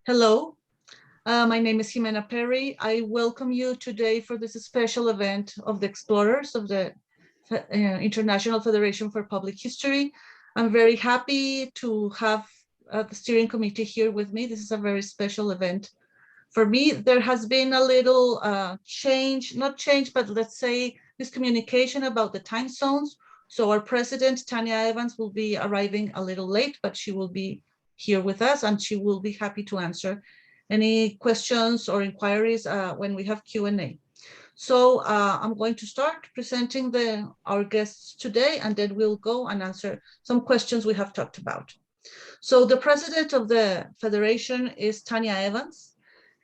Hello, my name is Jimena Perry. I welcome you today for this special event of the Explorers of the International Federation for Public History. I'm very happy to have the steering committee here with me. This is a very special event. For me, there has been a little change, not change, but let's say miscommunication about the time zones. So our president, Tanya Evans, will be arriving a little late, but she will be here with us and she will be happy to answer any questions or inquiries when we have Q&A. So I'm going to start presenting our guests today, and then we'll go and answer some questions we have talked about. So the president of the Federation is Tanya Evans.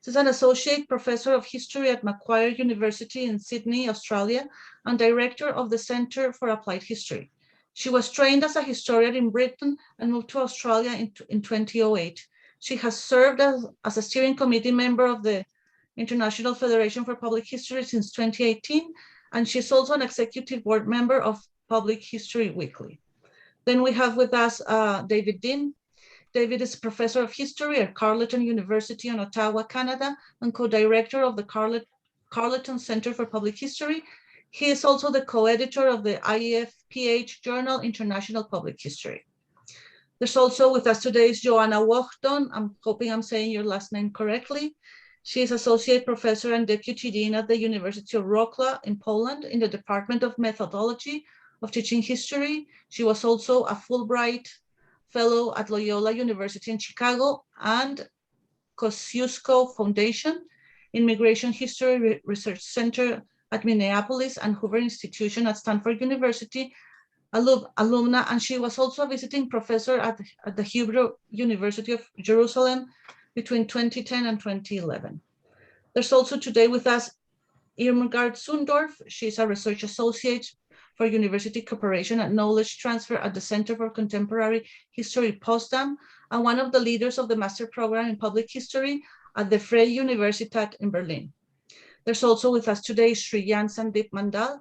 She's an associate professor of history at Macquarie University in Sydney, Australia, and director of the Centre for Applied History. She was trained as a historian in Britain and moved to Australia in 2008. She has served as a steering committee member of the International Federation for Public History since 2018, and she's also an executive board member of Public History Weekly. Then we have with us David Dean. David is professor of history at Carleton University in Ottawa, Canada, and co-director of the Carleton Center for Public History. He is also the co-editor of the IFPH journal, International Public History. There's also with us today is Joanna Wachton. I'm hoping I'm saying your last name correctly. She is associate professor and deputy dean at the University of Wrocław in Poland in the Department of Methodology of Teaching History. She was also a Fulbright Fellow at Loyola University in Chicago and Kosciuszko Foundation, Immigration History Research Center at Minneapolis, and Hoover Institution at Stanford University alumna, and she was also a visiting professor at the Hebrew University of Jerusalem between 2010 and 2011. There's also today with us Irmgard Sundorf. She's a research associate for University Cooperation and Knowledge Transfer at the Center for Contemporary History, Potsdam, and one of the leaders of the Master Program in Public History at the Freie Universität in Berlin. There's also with us today Sri Jan Sandeep Mandal.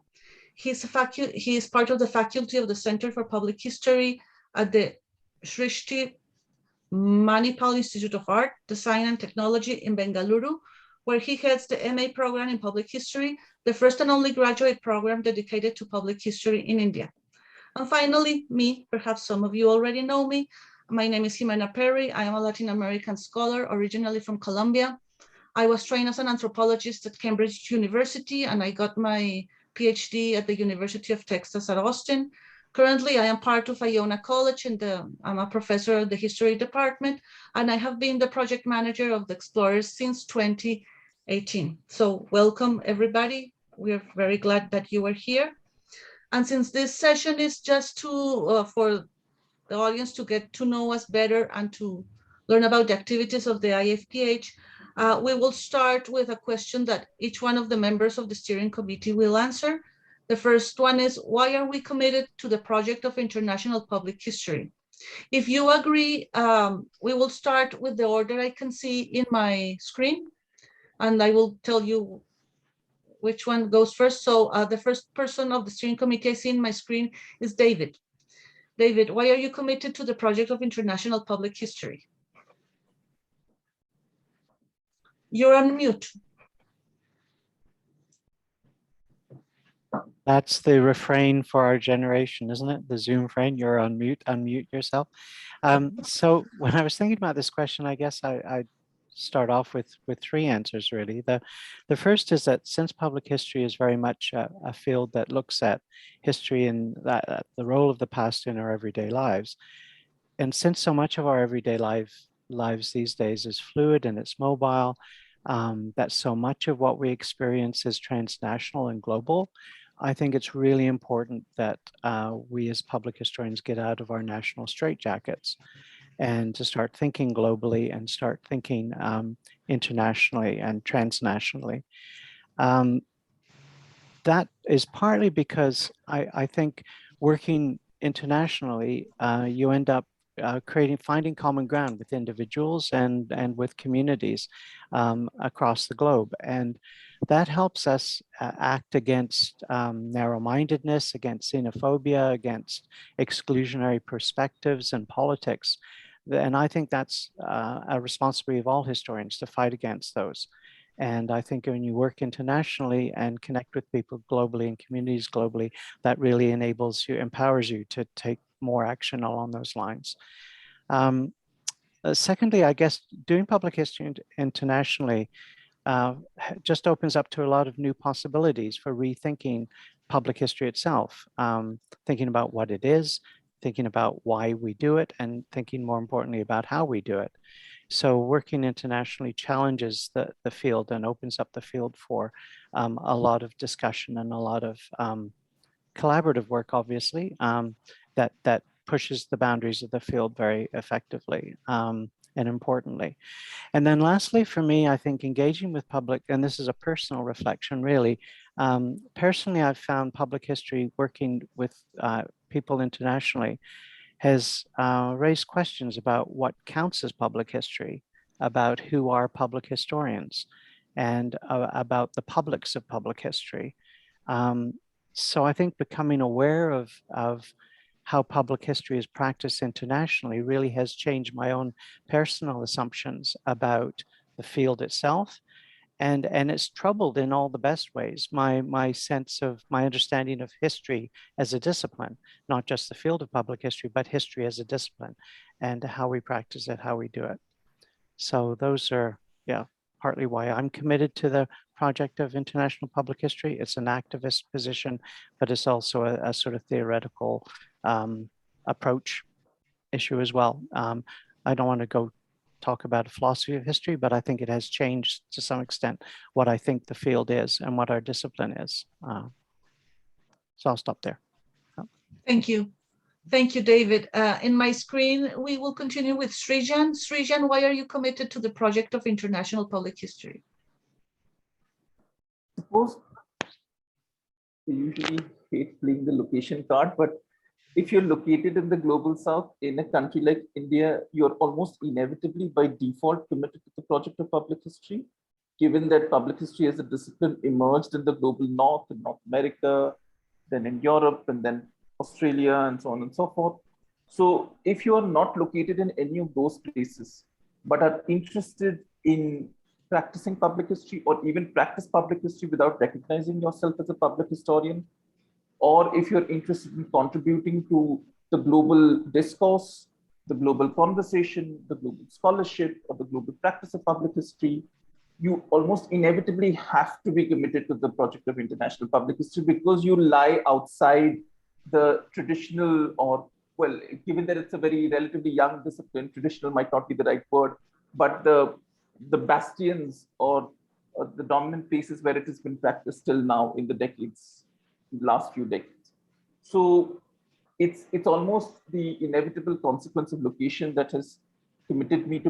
He is part of the faculty of the Center for Public History at the Srishti Manipal Institute of Art, Design and Technology in Bengaluru, where he heads the MA program in Public History, the first and only graduate program dedicated to public history in India. And finally, me, perhaps some of you already know me. My name is Jimena Perry. I am a Latin American scholar, originally from Colombia. I was trained as an anthropologist at Cambridge University, and I got my PhD at the University of Texas at Austin. Currently, I am part of Iona College, and I'm a professor of the history department, and I have been the project manager of the Explorers since 2018. So welcome, everybody. We are very glad that you are here. And since this session is just for the audience to get to know us better and to learn about the activities of the IFPH, we will start with a question that each one of the members of the steering committee will answer. The first one is, why are we committed to the project of international public history? If you agree, we will start with the order I can see in my screen, and I will tell you which one goes first. So the first person of the steering committee I see in my screen is David. David, why are you committed to the project of international public history? You're on mute. That's the refrain for our generation, isn't it? The Zoom refrain, you're on mute, unmute yourself. So when I was thinking about this question, I guess I'd start off with three answers, really. The first is that since public history is very much a field that looks at history and the role of the past in our everyday lives, and since so much of our everyday lives these days is fluid and it's mobile, that so much of what we experience is transnational and global, I think it's really important that we as public historians get out of our national straitjackets and to start thinking globally and start thinking internationally and transnationally. That is partly because I think working internationally, you end up finding common ground with individuals and with communities across the globe. And that helps us act against narrow-mindedness, against xenophobia, against exclusionary perspectives and politics. And I think that's a responsibility of all historians to fight against those. And I think when you work internationally and connect with people globally and communities globally, that really empowers you to take more action along those lines. Secondly, I guess doing public history internationally just opens up to a lot of new possibilities for rethinking public history itself, thinking about what it is, thinking about why we do it, and thinking more importantly about how we do it. So working internationally challenges the field and opens up the field for a lot of discussion and a lot of collaborative work, obviously, that pushes the boundaries of the field very effectively and importantly. And then lastly, for me, I think engaging with public, and this is a personal reflection really, personally, I've found public history working with people internationally has raised questions about what counts as public history, about who are public historians, and about the publics of public history. So I think becoming aware of how public history is practiced internationally really has changed my own personal assumptions about the field itself. And it's troubled in all the best ways my sense of my understanding of history as a discipline, not just the field of public history, but history as a discipline and how we practice it, how we do it. So those are, yeah, partly why I'm committed to the project of international public history. It's an activist position, but it's also a sort of theoretical approach issue as well. I don't want to go talk about a philosophy of history, but I think it has changed to some extent what I think the field is and what our discipline is. So I'll stop there. Thank you. Thank you, David. In my screen, we will continue with Srijan. Srijan, why are you committed to the project of international public history? Suppose we usually hate playing the location card, but if you're located in the global south in a country like India, you're almost inevitably by default committed to the project of public history, given that public history as a discipline emerged in the global north, in North America, then in Europe, and then Australia, and so on and so forth. So if you are not located in any of those places, but are interested in practicing public history or even practice public history without recognizing yourself as a public historian, or if you're interested in contributing to the global discourse, the global conversation, the global scholarship, or the global practice of public history, you almost inevitably have to be committed to the project of international public history because you lie outside the traditional, or, well, given that it's a very relatively young discipline, traditional might not be the right word, but the bastions or the dominant places where it has been practiced till now in the last few decades. So it's almost the inevitable consequence of location that has committed me to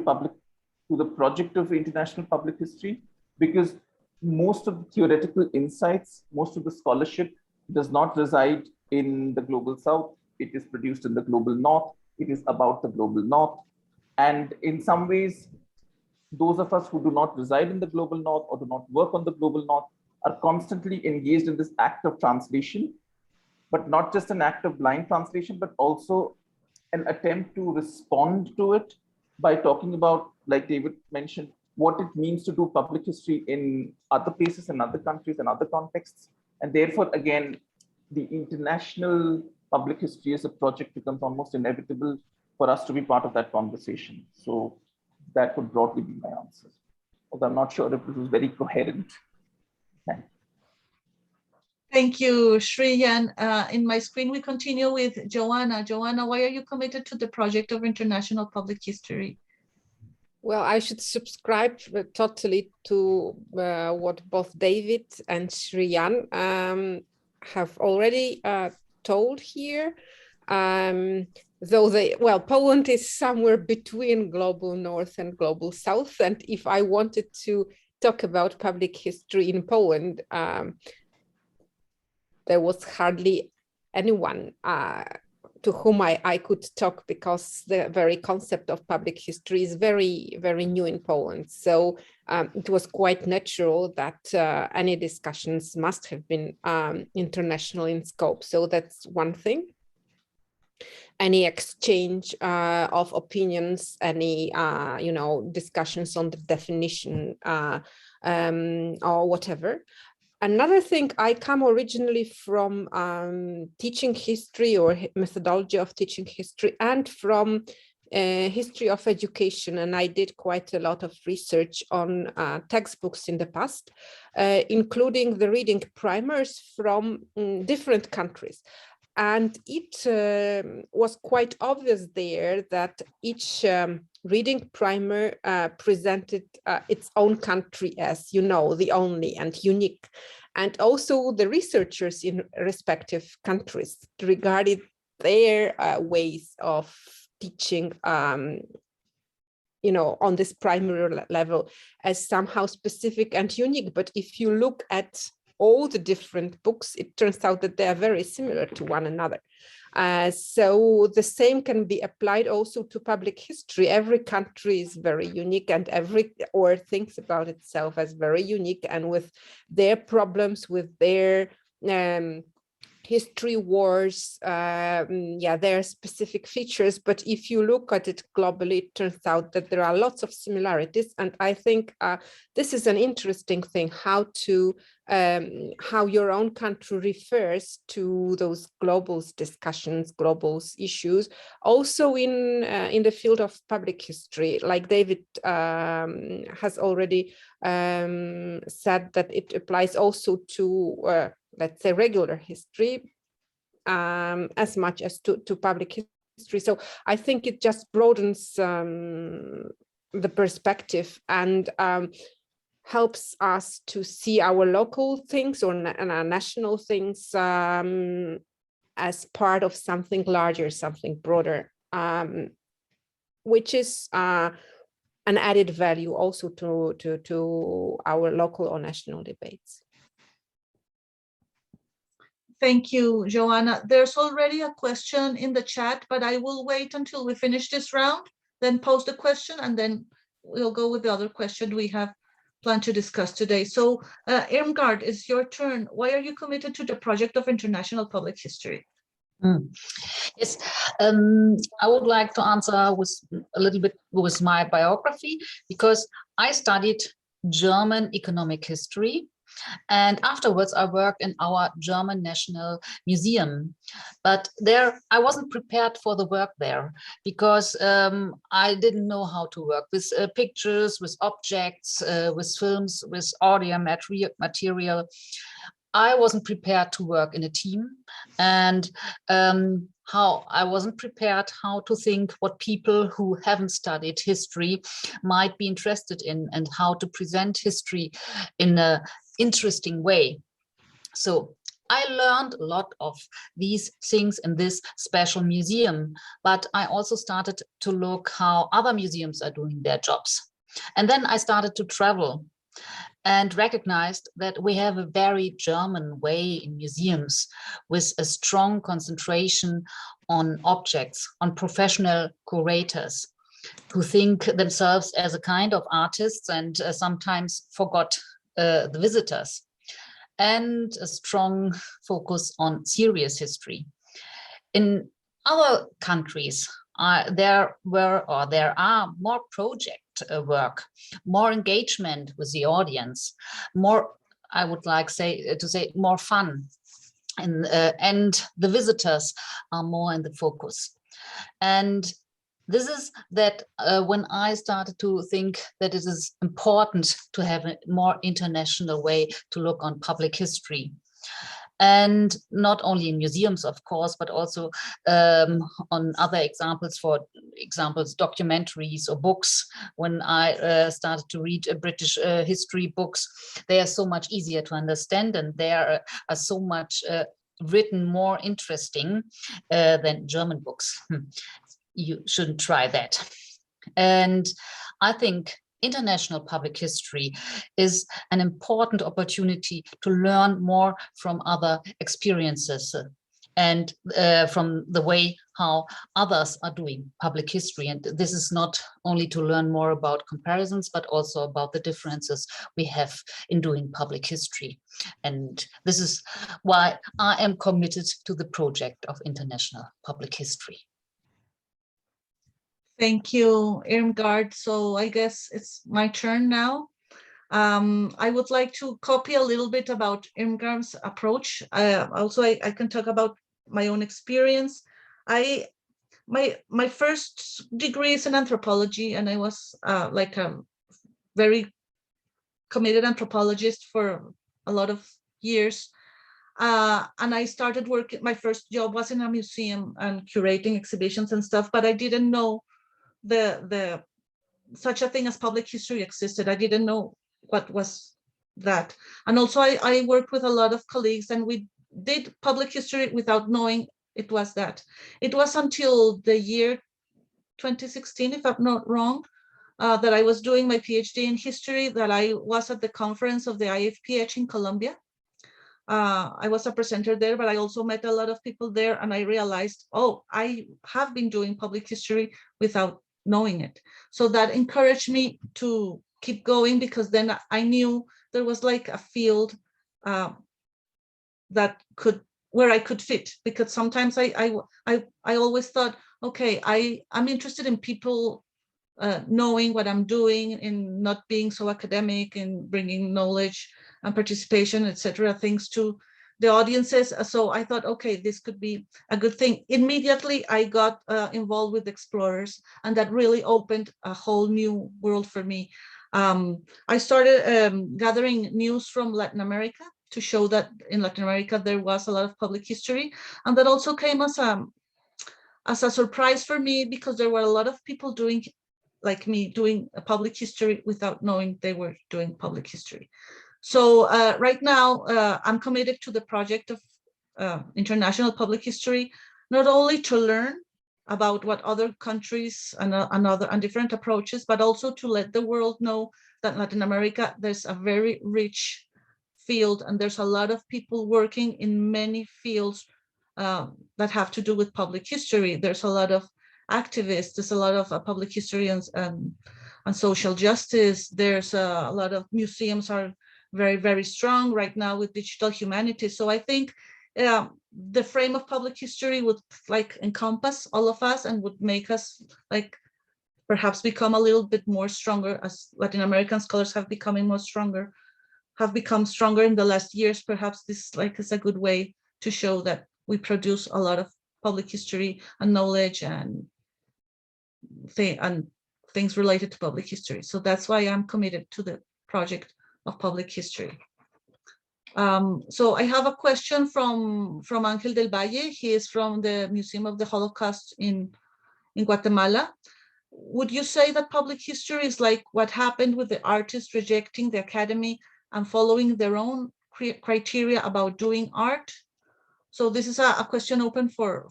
the project of international public history, because most of the theoretical insights, most of the scholarship does not reside in the global south. It is produced in the global north. It is about the global north. And in some ways, those of us who do not reside in the global north or do not work on the global north are constantly engaged in this act of translation, but not just an act of blind translation, but also an attempt to respond to it by talking about, like David mentioned, what it means to do public history in other places, in other countries, and other contexts. And therefore, again, the international public history as a project becomes almost inevitable for us to be part of that conversation. So that would broadly be my answer. Although I'm not sure if this was very coherent. Thanks. Thank you, Srijan. In my screen, we continue with Joanna. Joanna, why are you committed to the project of international public history? Well, I should subscribe totally to what both David and Srijan have already told here. Though Poland is somewhere between global north and global south. And if I wanted to talk about public history in Poland, there was hardly anyone to whom I could talk, because the very concept of public history is very, very new in Poland. So it was quite natural that any discussions must have been international in scope. So that's one thing. Any exchange of opinions, any discussions on the definition or whatever. Another thing, I come originally from teaching history or methodology of teaching history, and from history of education. And I did quite a lot of research on textbooks in the past, including the reading primers from different countries. And it was quite obvious there that each reading primer presented its own country as, the only and unique. And also the researchers in respective countries regarded their ways of teaching, on this primary level as somehow specific and unique. But if you look at all the different books, it turns out that they are very similar to one another. So the same can be applied also to public history. Every country is very unique, and or thinks about itself as very unique, and with their problems, with their history wars, their specific features. But if you look at it globally, it turns out that there are lots of similarities. And I think this is an interesting thing, how your own country refers to those global discussions, global issues, also in the field of public history. Like David has already said, that it applies also to let's say regular history as much as to public history. So I think it just broadens the perspective and helps us to see our local things or our national things as part of something larger, something broader, which is an added value also to our local or national debates. Thank you, Joanna. There's already a question in the chat, but I will wait until we finish this round, then pose the question, and then we'll go with the other question we have planned to discuss today. So Irmgard, it's your turn. Why are you committed to the project of international public history? Yes, I would like to answer with a little bit with my biography, because I studied German economic history. And afterwards, I worked in our German National Museum. But there, I wasn't prepared for the work there, because I didn't know how to work with pictures, with objects, with films, with audio material. I wasn't prepared to work in a team, and I wasn't prepared how to think what people who haven't studied history might be interested in, and how to present history in a interesting way. So I learned a lot of these things in this special museum, but I also started to look how other museums are doing their jobs. And then I started to travel and recognized that we have a very German way in museums, with a strong concentration on objects, on professional curators who think themselves as a kind of artists, and sometimes forgot the visitors, and a strong focus on serious history. In other countries, there are more project work, more engagement with the audience, more, I would like to say more fun, and the visitors are more in the focus. And this is that when I started to think that it is important to have a more international way to look on public history. And not only in museums, of course, but also on other examples, for examples, documentaries or books. When I started to read British history books, they are so much easier to understand, and they are so much written more interesting than German books. You shouldn't try that. And I think international public history is an important opportunity to learn more from other experiences and from the way how others are doing public history. And this is not only to learn more about comparisons, but also about the differences we have in doing public history. And this is why I am committed to the project of international public history. Thank you, Irmgard. So I guess it's my turn now. I would like to copy a little bit about Irmgard's approach. Also, I can talk about my own experience. My first degree is in anthropology, and I was like a very committed anthropologist for a lot of years. And I started working, my first job was in a museum and curating exhibitions and stuff, but I didn't know the such a thing as public history existed. I didn't know what was that. And also I worked with a lot of colleagues, and we did public history without knowing it was that. It was until the year 2016, if I'm not wrong, that I was doing my PhD in history, that I was at the conference of the IFPH in Colombia. I was a presenter there, but I also met a lot of people there, and I realized, oh, I have been doing public history without knowing it. So that encouraged me to keep going, because then I knew there was like a field that where I could fit, because sometimes I always thought, okay, I'm interested in people knowing what I'm doing, in not being so academic, and bringing knowledge and participation, etc., things to the audiences. So I thought, okay, this could be a good thing. Immediately, I got involved with explorers, and that really opened a whole new world for me. I started gathering news from Latin America to show that in Latin America there was a lot of public history, and that also came as a surprise for me, because there were a lot of people doing, like me, doing a public history without knowing they were doing public history. So right now, I'm committed to the project of international public history, not only to learn about what other countries and different approaches, but also to let the world know that Latin America, there's a very rich field, and there's a lot of people working in many fields that have to do with public history. There's a lot of activists, there's a lot of public historians and social justice. There's a lot of museums are very, very strong right now with digital humanities. So I think the frame of public history would like encompass all of us, and would make us like perhaps become a little bit more stronger, as Latin American scholars have become stronger in the last years. Perhaps this like is a good way to show that we produce a lot of public history and knowledge and things related to public history. So that's why I'm committed to the project of public history. So I have a question from Ángel del Valle. He is from the Museum of the Holocaust in Guatemala. Would you say that public history is like what happened with the artists rejecting the academy and following their own criteria about doing art? So this is a question open for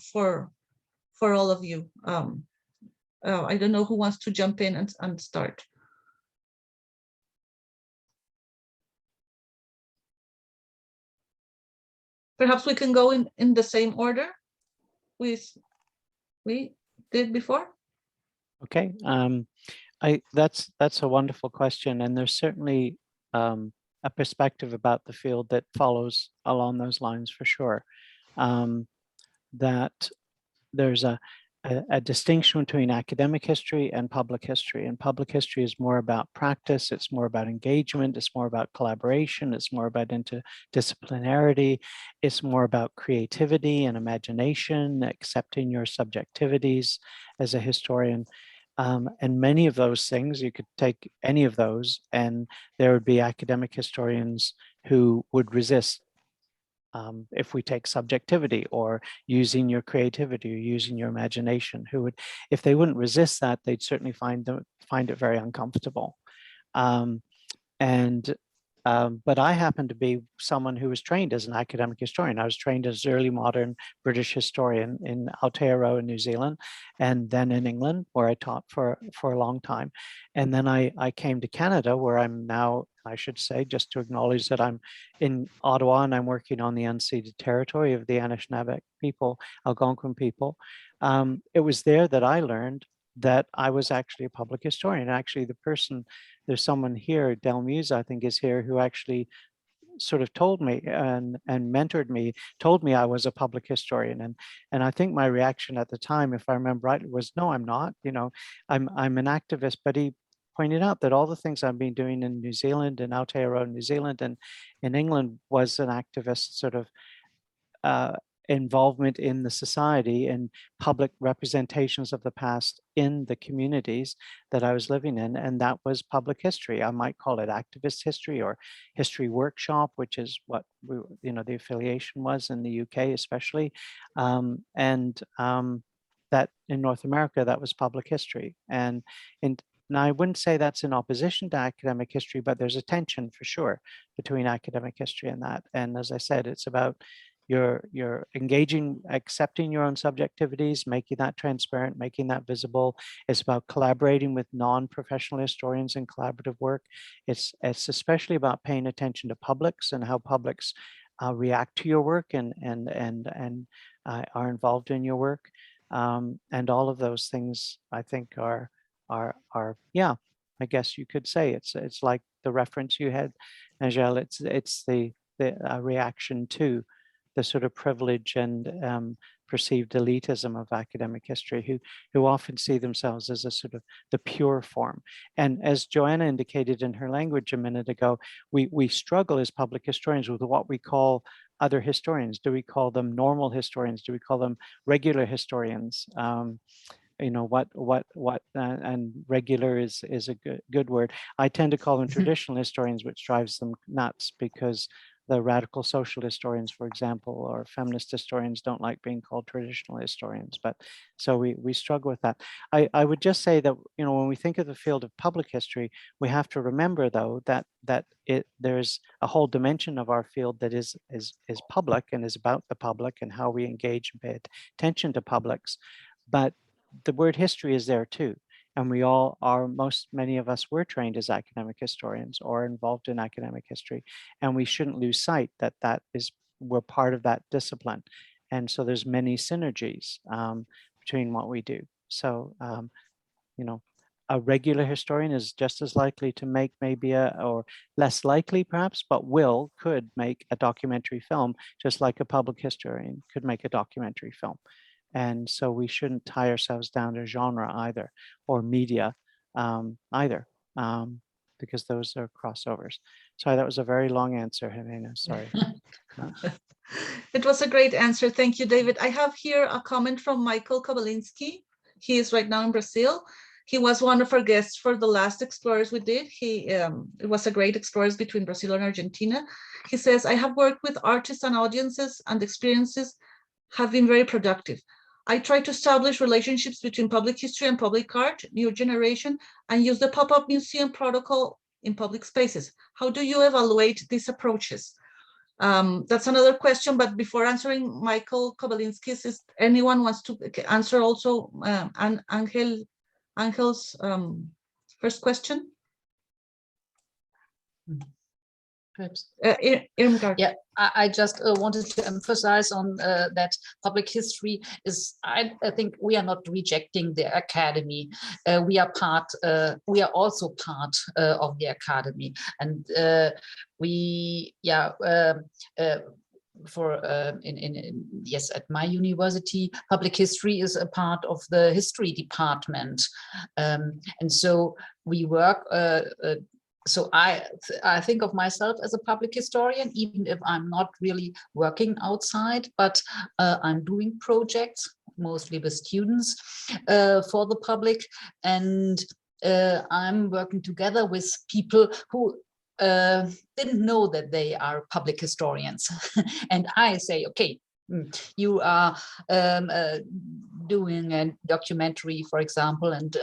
all of you. I don't know who wants to jump in and start. Perhaps we can go in the same order we did before. Okay, that's a wonderful question, and there's certainly a perspective about the field that follows along those lines for sure. That there's a distinction between academic history and public history. And public history is more about practice, it's more about engagement, it's more about collaboration, it's more about interdisciplinarity, it's more about creativity and imagination, accepting your subjectivities as a historian. And many of those things, you could take any of those, and there would be academic historians who would resist. If we take subjectivity or using your creativity or using your imagination, who would, if they wouldn't resist that, they'd certainly find it very uncomfortable. But I happen to be someone who was trained as an academic historian. I was trained as early modern British historian in Aotearoa in New Zealand, and then in England, where I taught for a long time. And then I came to Canada, where I'm now I should say, just to acknowledge that I'm in Ottawa and I'm working on the unceded territory of the Anishinaabe people, Algonquin people. It was there that I learned that I was actually a public historian. Actually, there's someone here, Del Muse, I think is here, who actually sort of told me and mentored me, told me I was a public historian. And I think my reaction at the time, if I remember rightly, was, no, I'm not, I'm an activist. But he pointed out that all the things I've been doing in New Zealand and Aotearoa, New Zealand, and in England was an activist sort of involvement in the society and public representations of the past in the communities that I was living in. And that was public history. I might call it activist history or history workshop, which is what the affiliation was in the UK, especially. That in North America, that was public history. And now, I wouldn't say that's in opposition to academic history, but there's a tension for sure between academic history and that. And as I said, it's about you're engaging, accepting your own subjectivities, making that transparent, making that visible. It's about collaborating with non-professional historians in collaborative work. It's especially about paying attention to publics and how publics react to your work and are involved in your work. And all of those things, I think, are yeah, I guess you could say it's like the reference you had, Angel. It's the reaction to the sort of privilege and perceived elitism of academic history, who often see themselves as a sort of the pure form. And as Joanna indicated in her language a minute ago, we struggle as public historians with what we call other historians. Do we call them normal historians? Do we call them regular historians? And regular is a good word. I tend to call them traditional historians, which drives them nuts, because the radical social historians, for example, or feminist historians don't like being called traditional historians. But so we struggle with that. I would just say that, when we think of the field of public history, we have to remember, though, that there's a whole dimension of our field that is public and is about the public and how we engage and pay attention to publics. But the word history is there too. And we all are, many of us were trained as academic historians or involved in academic history. And we shouldn't lose sight that we're part of that discipline. And so there's many synergies between what we do. So, a regular historian is just as likely to make or less likely perhaps, but could make a documentary film, just like a public historian could make a documentary film. And so we shouldn't tie ourselves down to genre either, or media either, because those are crossovers. Sorry, that was a very long answer, Helena, sorry. It was a great answer. Thank you, David. I have here a comment from Michael Kobalinski. He is right now in Brazil. He was one of our guests for the last Explorers we did. It was a great Explorers between Brazil and Argentina. He says, I have worked with artists and audiences, and experiences have been very productive. I try to establish relationships between public history and public art, new generation, and use the pop-up museum protocol in public spaces. How do you evaluate these approaches? That's another question, but before answering Michael Kobalinski's, if anyone wants to answer also Angel's first question? Perhaps. Irmgard. Yeah, I just wanted to emphasize on that public history is, I think we are not rejecting the academy. We are also part of the academy. And yes, at my university, public history is a part of the history department. And so we work so I think of myself as a public historian, even if I'm not really working outside, but I'm doing projects, mostly with students, for the public. And I'm working together with people who didn't know that they are public historians. And I say, okay, you are doing a documentary, for example, and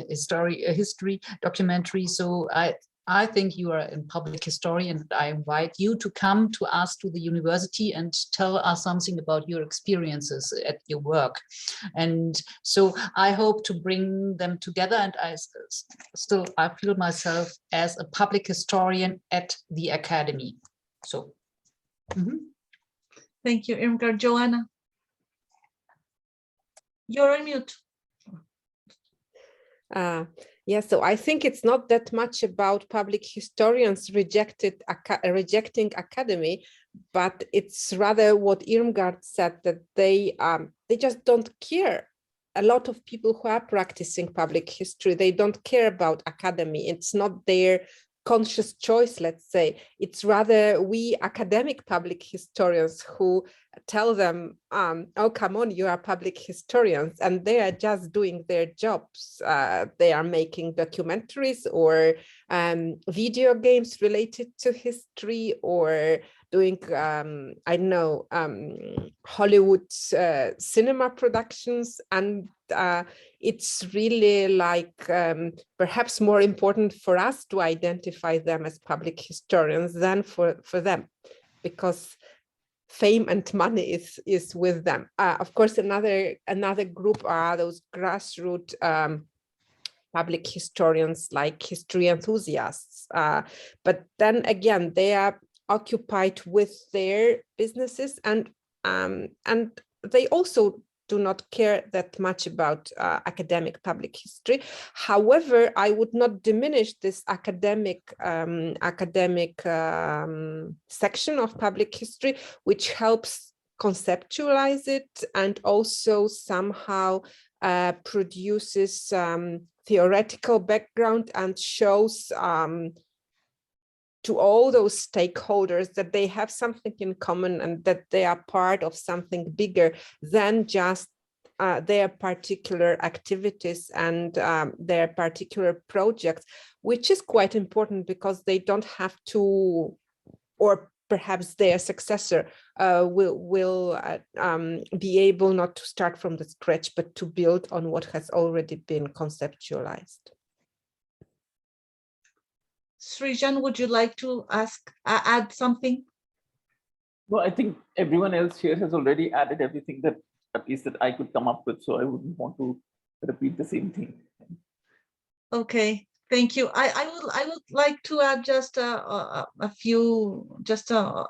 history documentary. So I I think you are a public historian, and I invite you to come to us to the university and tell us something about your experiences at your work. And so I hope to bring them together, and I feel myself as a public historian at the academy. So. Thank you, Irmgard. Joanna, you're on mute. Yeah, so I think it's not that much about public historians rejecting academy, but it's rather what Irmgard said, that they just don't care. A lot of people who are practicing public history, they don't care about academy. It's not their conscious choice, let's say. It's rather we academic public historians who tell them, oh, come on, you are public historians, and they are just doing their jobs. They are making documentaries or video games related to history, or doing, I don't know, Hollywood cinema productions. And it's really like perhaps more important for us to identify them as public historians than for them, because fame and money is with them. Of course, another group are those grassroots public historians, like history enthusiasts. But then again, they are occupied with their businesses, and they also do not care that much about academic public history. However, I would not diminish this academic section of public history, which helps conceptualize it and also somehow produces theoretical background and shows to all those stakeholders that they have something in common and that they are part of something bigger than just their particular activities and their particular projects, which is quite important, because they don't have to, or perhaps their successor will be able not to start from the scratch, but to build on what has already been conceptualized. Srijan, would you like to add something? Well, I think everyone else here has already added everything that at least that I could come up with, so I wouldn't want to repeat the same thing. Okay, thank you. I would like to add just a few, just a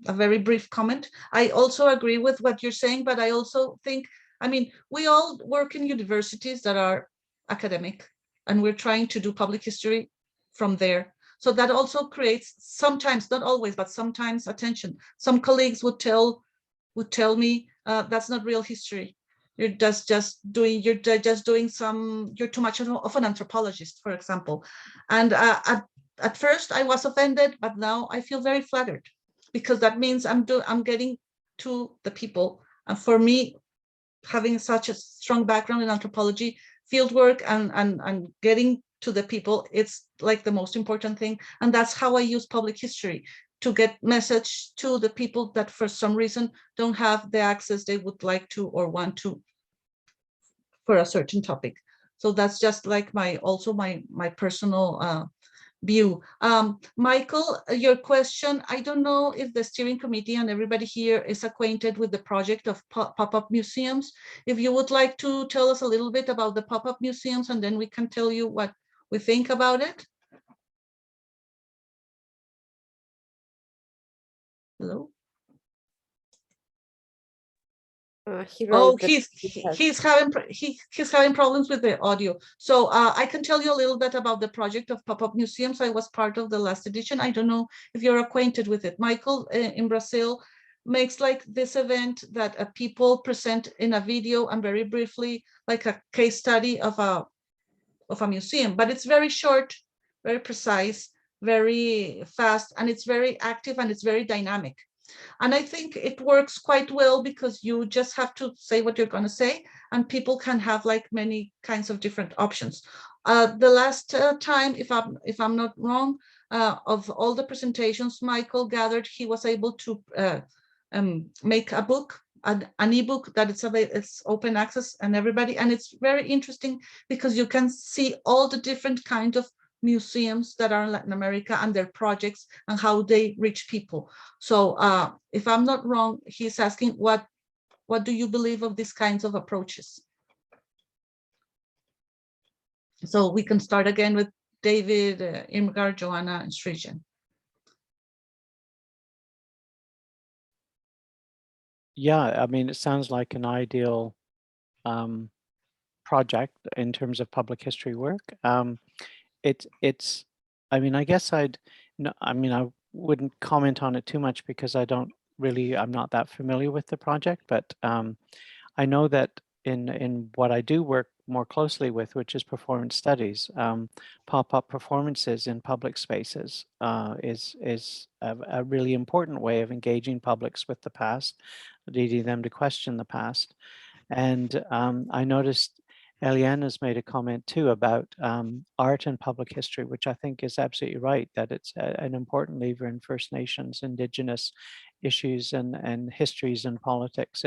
very brief comment. I also agree with what you're saying, but I also think, I mean, we all work in universities that are academic, and we're trying to do public history from there. So that also creates sometimes, not always, but sometimes attention. Some colleagues would tell me that's not real history. You're just doing some, you're too much of an anthropologist, for example. And at first I was offended, but now I feel very flattered, because that means I'm getting to the people. And for me, having such a strong background in anthropology, fieldwork and getting to the people, it's like the most important thing. And that's how I use public history, to get message to the people that for some reason don't have the access they would like to or want to for a certain topic. So that's just like my personal view. Michael, your question, I don't know if the steering committee and everybody here is acquainted with the project of pop-up museums. If you would like to tell us a little bit about the pop-up museums, and then we can tell you what we think about it. Hello? He's having problems with the audio. So I can tell you a little bit about the project of pop-up museums. I was part of the last edition. I don't know if you're acquainted with it. Michael in Brazil makes like this event that people present in a video and very briefly, like a case study of a museum, but it's very short, very precise, very fast, and it's very active and it's very dynamic. And I think it works quite well, because you just have to say what you're going to say, and people can have like many kinds of different options. The last time, if I'm not wrong, of all the presentations Michael gathered, he was able to make a book, an ebook that it's open access and everybody, and it's very interesting because you can see all the different kind of museums that are in Latin America and their projects and how they reach people. So if I'm not wrong, he's asking what do you believe of these kinds of approaches? So we can start again with David, Irmgard, Joanna, and Srijan. Yeah, I mean, it sounds like an ideal project in terms of public history work. It's, I mean, I guess I wouldn't comment on it too much because I'm not that familiar with the project, but I know that in what I do work more closely with, which is performance studies, pop-up performances in public spaces is a really important way of engaging publics with the past, leading them to question the past. And I noticed Eliane has made a comment too about art and public history, which I think is absolutely right, that it's an important lever in First Nations, Indigenous issues and histories and politics.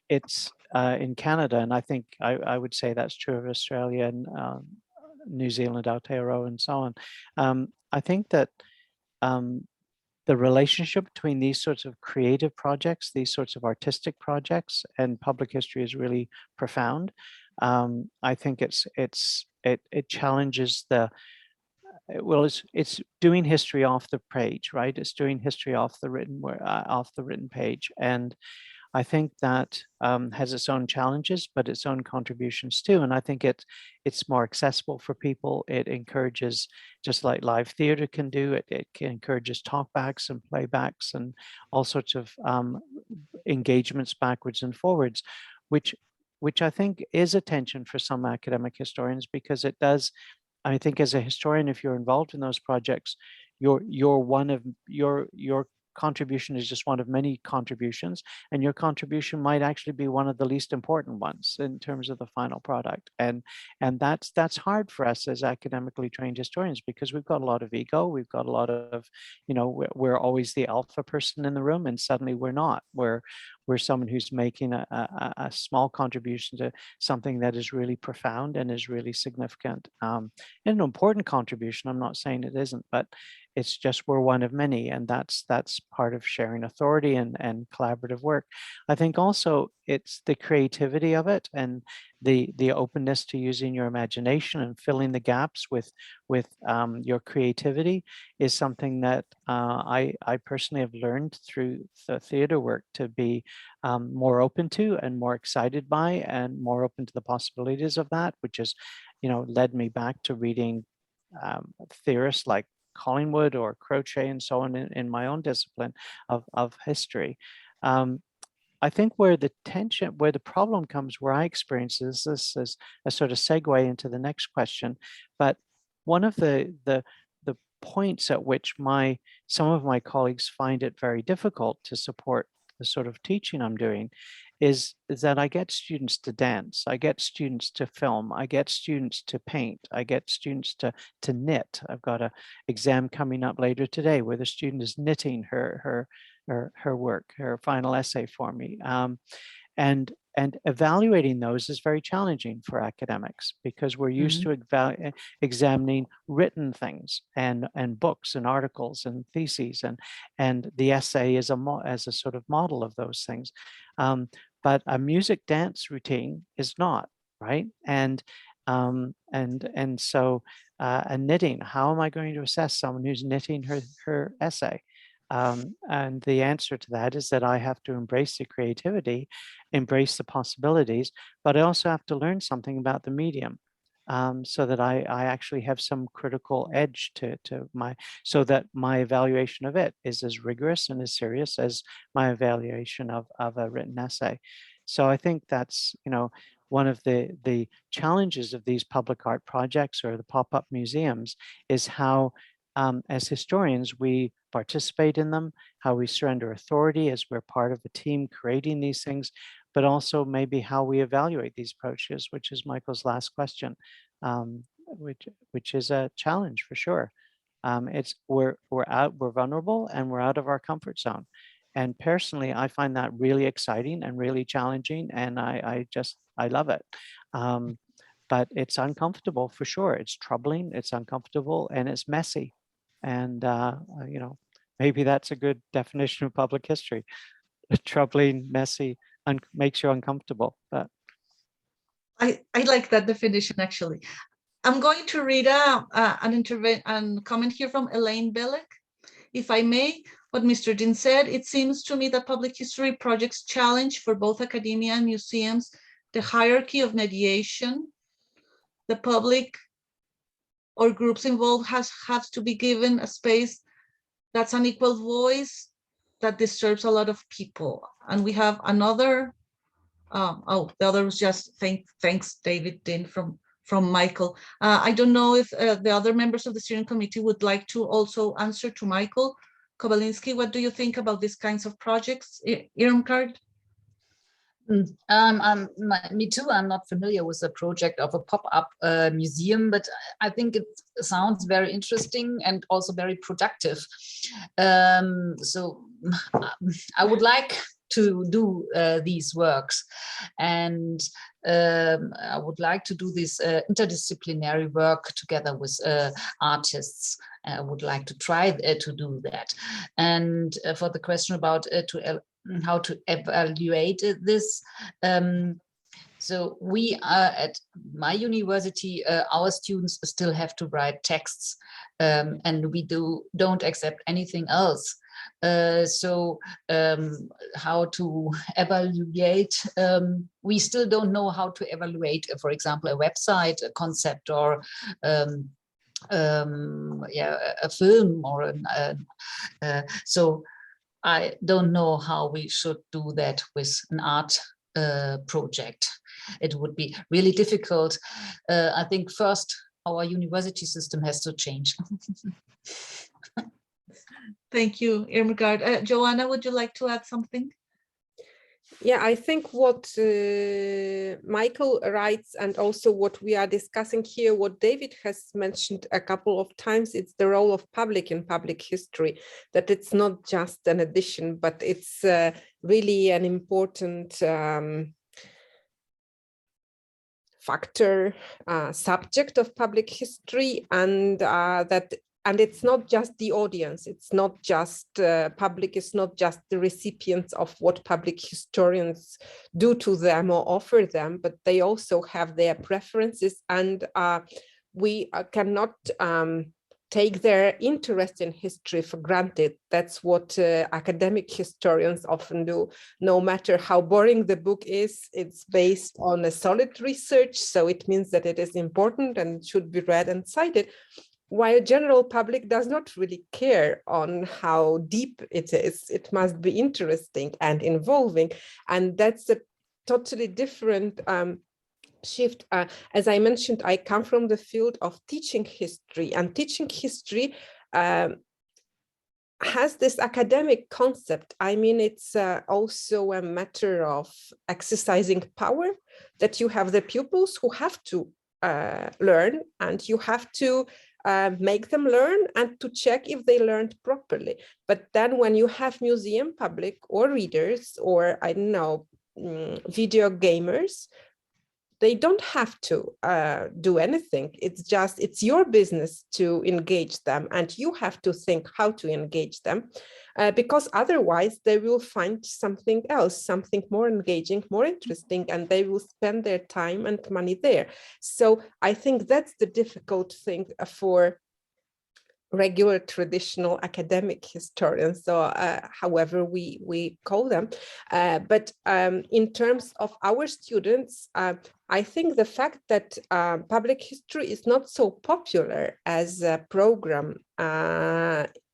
It's in Canada, and I think I would say that's true of Australia and New Zealand, Aotearoa, and so on. I think that the relationship between these sorts of creative projects, these sorts of artistic projects, and public history is really profound. I think it challenges well, it's doing history off the page, right? It's doing history off the written page, and I think that has its own challenges, but its own contributions too. And I think it's more accessible for people. It encourages, just like live theater can do, it encourages talkbacks and playbacks and all sorts of engagements backwards and forwards, which I think is a tension for some academic historians, because it does, I think as a historian, if you're involved in those projects, you're one of your contribution is just one of many contributions, and your contribution might actually be one of the least important ones in terms of the final product. And that's hard for us as academically trained historians, because we've got a lot of ego, we've got a lot of, we're always the alpha person in the room, and suddenly we're not. We're someone who's making a small contribution to something that is really profound and is really significant, and an important contribution. I'm not saying it isn't, but it's just we're one of many, and that's part of sharing authority and collaborative work. I think also it's the creativity of it and the openness to using your imagination and filling the gaps with your creativity is something that I personally have learned through the theater work to be more open to and more excited by and more open to the possibilities of that, which has, led me back to reading theorists like Collingwood or Croce and so on in my own discipline of history. I think where the problem comes, where I experience this as a sort of segue into the next question, but one of the points at which some of my colleagues find it very difficult to support the sort of teaching I'm doing is that I get students to dance, I get students to film, I get students to paint, I get students to knit. I've got an exam coming up later today where the student is knitting her work, her final essay for me. And evaluating those is very challenging for academics, because we're used to examining written things and books and articles and theses, and the essay is as a sort of model of those things. But a music dance routine is not, right? And so knitting, how am I going to assess someone who's knitting her essay? And the answer to that is that I have to embrace the creativity, embrace the possibilities, but I also have to learn something about the medium, so that I actually have some critical edge so that my evaluation of it is as rigorous and as serious as my evaluation of a written essay. So I think that's, one of the challenges of these public art projects or the pop-up museums is how, as historians, we participate in them, how we surrender authority as we're part of a team creating these things, but also maybe how we evaluate these approaches, which is Michael's last question, which is a challenge for sure. We're vulnerable and we're out of our comfort zone. And personally, I find that really exciting and really challenging, and I love it. but it's uncomfortable for sure. It's troubling, it's uncomfortable, and it's messy. And, you know, maybe that's a good definition of public history. Troubling, messy, makes you uncomfortable. But I like that definition, actually. I'm going to read an comment here from Elaine Belek. If I may, what Mr. Dean said, it seems to me that public history projects challenge for both academia and museums the hierarchy of mediation. The public or groups involved has to be given a space that's an equal voice that disturbs a lot of people. And we have another, the other was just thanks David Dean from Michael. I don't know if the other members of the steering committee would like to also answer to Michael Kowaliński. What do you think about these kinds of projects, Irmgard? Me too. I'm not familiar with the project of a pop-up museum, but I think it sounds very interesting and also very productive. So I would like to do these works, and I would like to do this interdisciplinary work together with artists. I would like to try to do that. And for the question about how to evaluate this, so we are at my university, our students still have to write texts, and we don't accept anything else. So how to evaluate, we still don't know how to evaluate, for example, a website, a concept, or a film, or so I don't know how we should do that with an art project. It would be really difficult. I think first our university system has to change. Thank you, Irmgard. Joanna, would you like to add something? Yeah, I think what Michael writes, and also what we are discussing here, what David has mentioned a couple of times, it's the role of public in public history, that it's not just an addition, but it's really an important factor, subject of public history, and and it's not just the audience, it's not just public, it's not just the recipients of what public historians do to them or offer them, but they also have their preferences, and we cannot take their interest in history for granted. That's what academic historians often do. No matter how boring the book is, it's based on a solid research, so it means that it is important and should be read and cited, while general public does not really care on how deep it is. It must be interesting and involving, and that's a totally different shift. As I mentioned, I come from the field of teaching history, and teaching history has this academic concept. I mean, it's also a matter of exercising power, that you have the pupils who have to learn, and you have to make them learn and to check if they learned properly. But then when you have museum public or readers, or I don't know, video gamers, they don't have to do anything. It's your business to engage them, and you have to think how to engage them, because otherwise they will find something else, something more engaging, more interesting, and they will spend their time and money there. So I think that's the difficult thing for regular traditional academic historians, so however we call them. But in terms of our students, I think the fact that public history is not so popular as a program,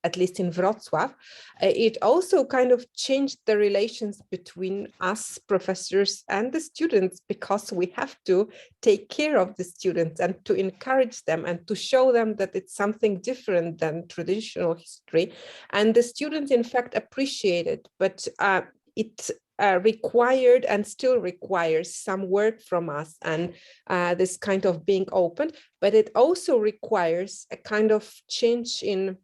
at least in Wrocław, it also kind of changed the relations between us professors and the students, because we have to take care of the students and to encourage them and to show them that it's something different than traditional history. And the students, in fact, appreciate it, but it required and still requires some work from us, and this kind of being open, but it also requires a kind of change in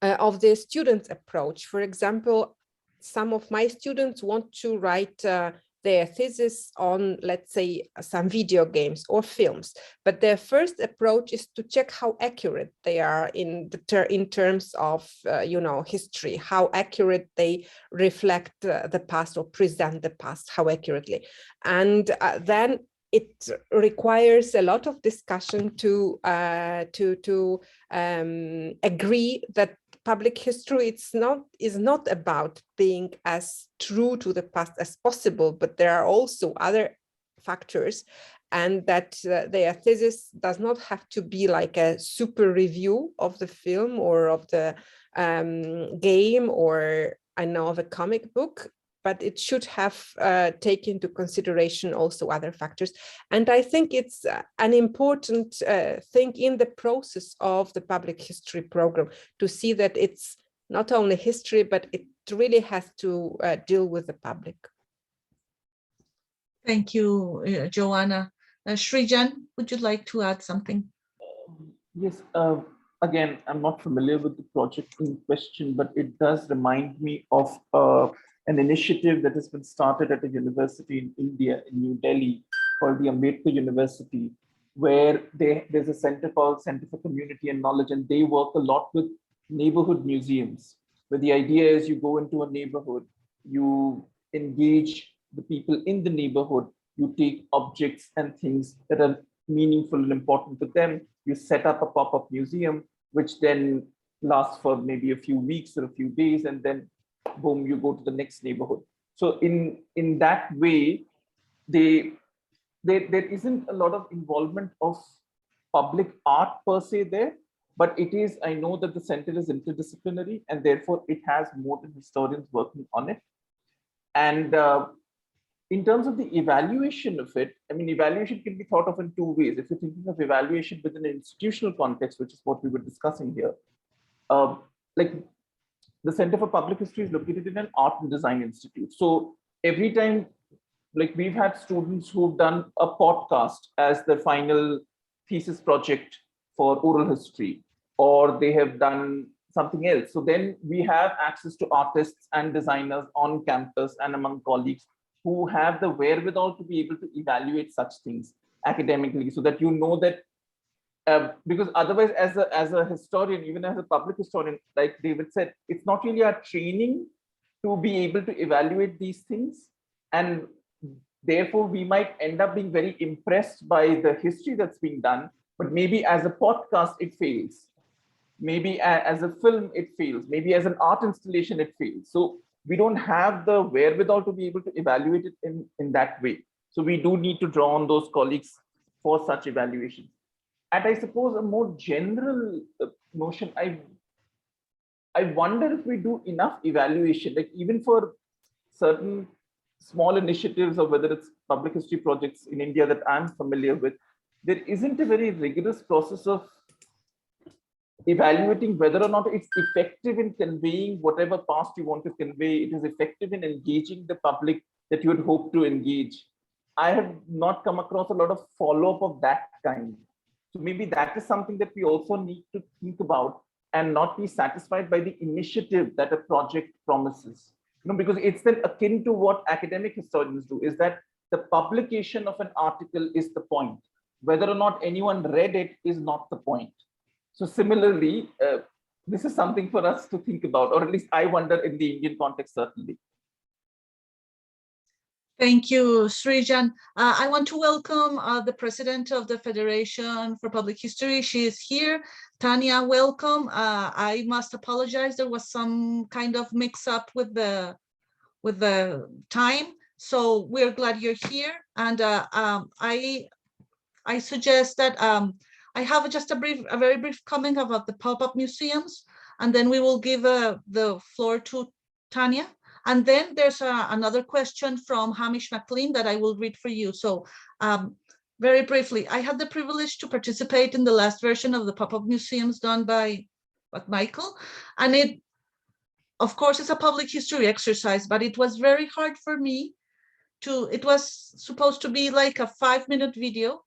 of the students' approach. For example, some of my students want to write their thesis on, let's say, some video games or films. But their first approach is to check how accurate they are in terms of, history, how accurate they reflect the past or present the past, how accurately. And then it requires a lot of discussion to agree that public history is not about being as true to the past as possible, but there are also other factors, and that their thesis does not have to be like a super review of the film or of the game or of a comic book, but it should have taken into consideration also other factors. And I think it's an important thing in the process of the public history program to see that it's not only history, but it really has to deal with the public. Thank you, Joanna. Srijan, would you like to add something? Yes, again, I'm not familiar with the project in question, but it does remind me of an initiative that has been started at a university in India, in New Delhi, called the Ambedkar University, where there's a center called Center for Community and Knowledge, and they work a lot with neighborhood museums, where the idea is you go into a neighborhood, you engage the people in the neighborhood, you take objects and things that are meaningful and important to them, you set up a pop-up museum, which then lasts for maybe a few weeks or a few days, and then boom, you go to the next neighborhood. So in that way, there isn't a lot of involvement of public art per se there, but it is, I know that the center is interdisciplinary, and therefore it has more than historians working on it. And in terms of the evaluation of it, I mean, evaluation can be thought of in two ways. If you're thinking of evaluation within an institutional context, which is what we were discussing here, like the Center for Public History is located in an art and design institute. So every time, like we've had students who've done a podcast as their final thesis project for oral history, or they have done something else. So then we have access to artists and designers on campus and among colleagues who have the wherewithal to be able to evaluate such things academically, so that you know that, because otherwise as a historian, even as a public historian, like David said, it's not really our training to be able to evaluate these things. And therefore we might end up being very impressed by the history that's being done, but maybe as a podcast, it fails. Maybe as a film, it fails. Maybe as an art installation, it fails. So we don't have the wherewithal to be able to evaluate it in that way. So we do need to draw on those colleagues for such evaluation. And I suppose a more general notion, I wonder if we do enough evaluation, like even for certain small initiatives, or whether it's public history projects in India that I'm familiar with, there isn't a very rigorous process of evaluating whether or not it's effective in conveying whatever past you want to convey, it is effective in engaging the public that you would hope to engage. I have not come across a lot of follow-up of that kind. So maybe that is something that we also need to think about, and not be satisfied by the initiative that a project promises. Because it's then akin to what academic historians do, is that the publication of an article is the point. Whether or not anyone read it is not the point. So similarly, this is something for us to think about, or at least I wonder in the Indian context, certainly. Thank you, Srijan. I want to welcome the president of the Federation for Public History. She is here. Tanya, welcome. I must apologize. There was some kind of mix-up with the time, so we're glad you're here. And I suggest that I have just a very brief comment about the pop-up museums, and then we will give the floor to Tanya. And then there's another question from Hamish McLean that I will read for you. So very briefly, I had the privilege to participate in the last version of the pop-up museums done by Michael. And it, of course, it's a public history exercise, but it was very hard for me it was supposed to be like a 5-minute video,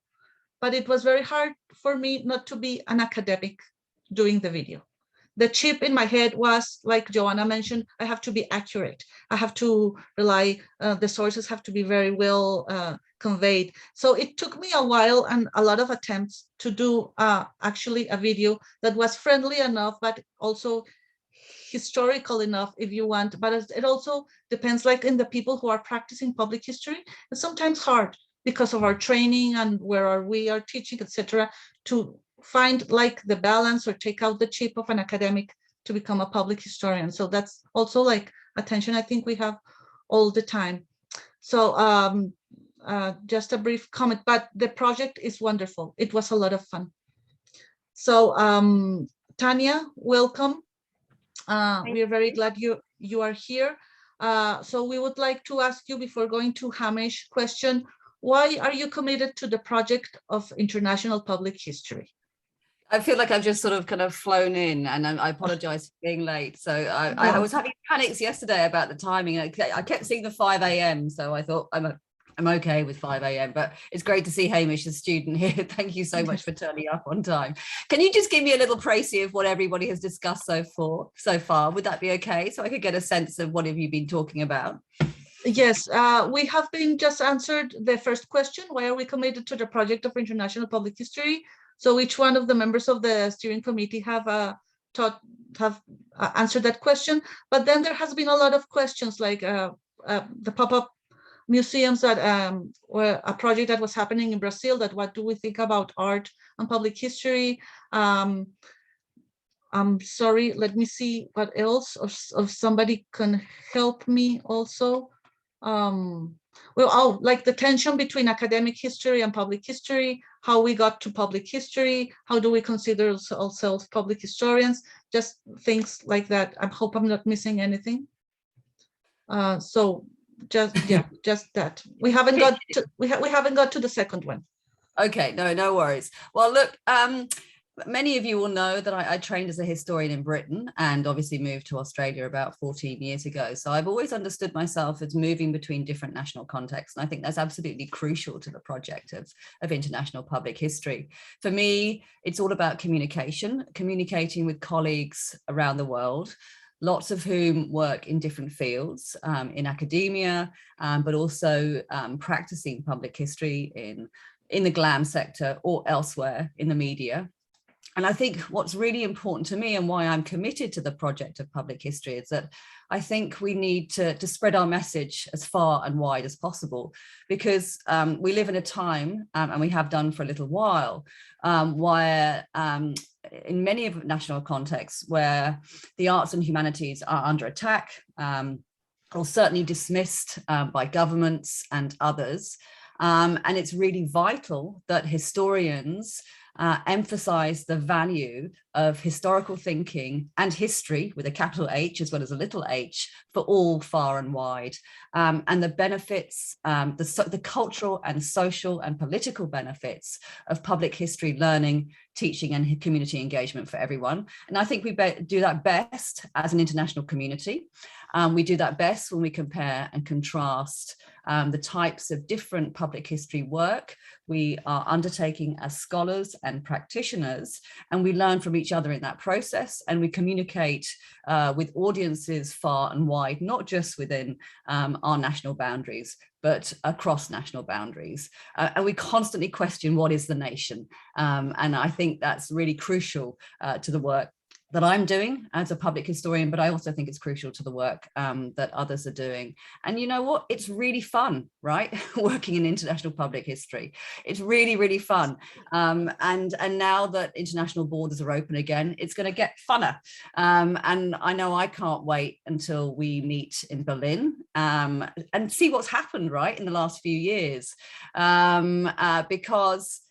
but it was very hard for me not to be an academic doing the video. the chip in my head was, like Joanna mentioned, I have to be accurate. I have to rely, the sources have to be very well conveyed. So it took me a while and a lot of attempts to do actually a video that was friendly enough, but also historical enough, if you want. But it also depends, like in the people who are practicing public history, it's sometimes hard because of our training and where we are teaching, etc., to find like the balance or take out the chip of an academic to become a public historian. So that's also like a tension I think we have all the time. So just a brief comment, but the project is wonderful. It was a lot of fun. So Tanya, welcome. We are very glad you are here. So we would like to ask you, before going to Hamish's question, why are you committed to the project of international public history? I feel like I've just sort of kind of flown in, and I apologize for being late. So I was having panics yesterday about the timing. I kept seeing the 5 a.m. So I thought I'm okay with 5 a.m. But it's great to see Hamish, a student here. Thank you so much for turning up on time. Can you just give me a little précis of what everybody has discussed so far? Would that be okay? So I could get a sense of what have you been talking about? Yes, we have been just answered the first question. Why are we committed to the project of international public history? So each one of the members of the steering committee have answered that question. But then there has been a lot of questions, like the pop-up museums that were a project that was happening in Brazil. That what do we think about art and public history? I'm sorry, let me see what else, if somebody can help me also. Well, like the tension between academic history and public history, how we got to public history, how do we consider ourselves public historians, just things like that. I hope I'm not missing anything. So just that. We haven't got to, we haven't got to the second one. Okay, no worries. Well, look, many of you will know that I trained as a historian in Britain and obviously moved to Australia about 14 years ago. So I've always understood myself as moving between different national contexts. And I think that's absolutely crucial to the project of international public history. For me, it's all about communicating with colleagues around the world, lots of whom work in different fields, in academia, but also practicing public history in the GLAM sector or elsewhere in the media. And I think what's really important to me and why I'm committed to the project of public history is that I think we need to spread our message as far and wide as possible, because we live in a time, and we have done for a little while, where in many of national contexts where the arts and humanities are under attack, or certainly dismissed by governments and others. And it's really vital that historians emphasize the value of historical thinking and history with a capital H as well as a little h for all, far and wide, and the benefits, the cultural and social and political benefits of public history learning, teaching and community engagement for everyone. And I think we do that best as an international community. We do that best when we compare and contrast the types of different public history work we are undertaking as scholars and practitioners, and we learn from each other in that process, and we communicate with audiences far and wide, not just within our national boundaries, but across national boundaries. And we constantly question what is the nation. And I think that's really crucial to the work that I'm doing as a public historian, but I also think it's crucial to the work that others are doing. And you know what? It's really fun, right? Working in international public history. It's really, really fun. And now that international borders are open again, it's going to get funner. And I know I can't wait until we meet in Berlin and see what's happened, right, in the last few years, because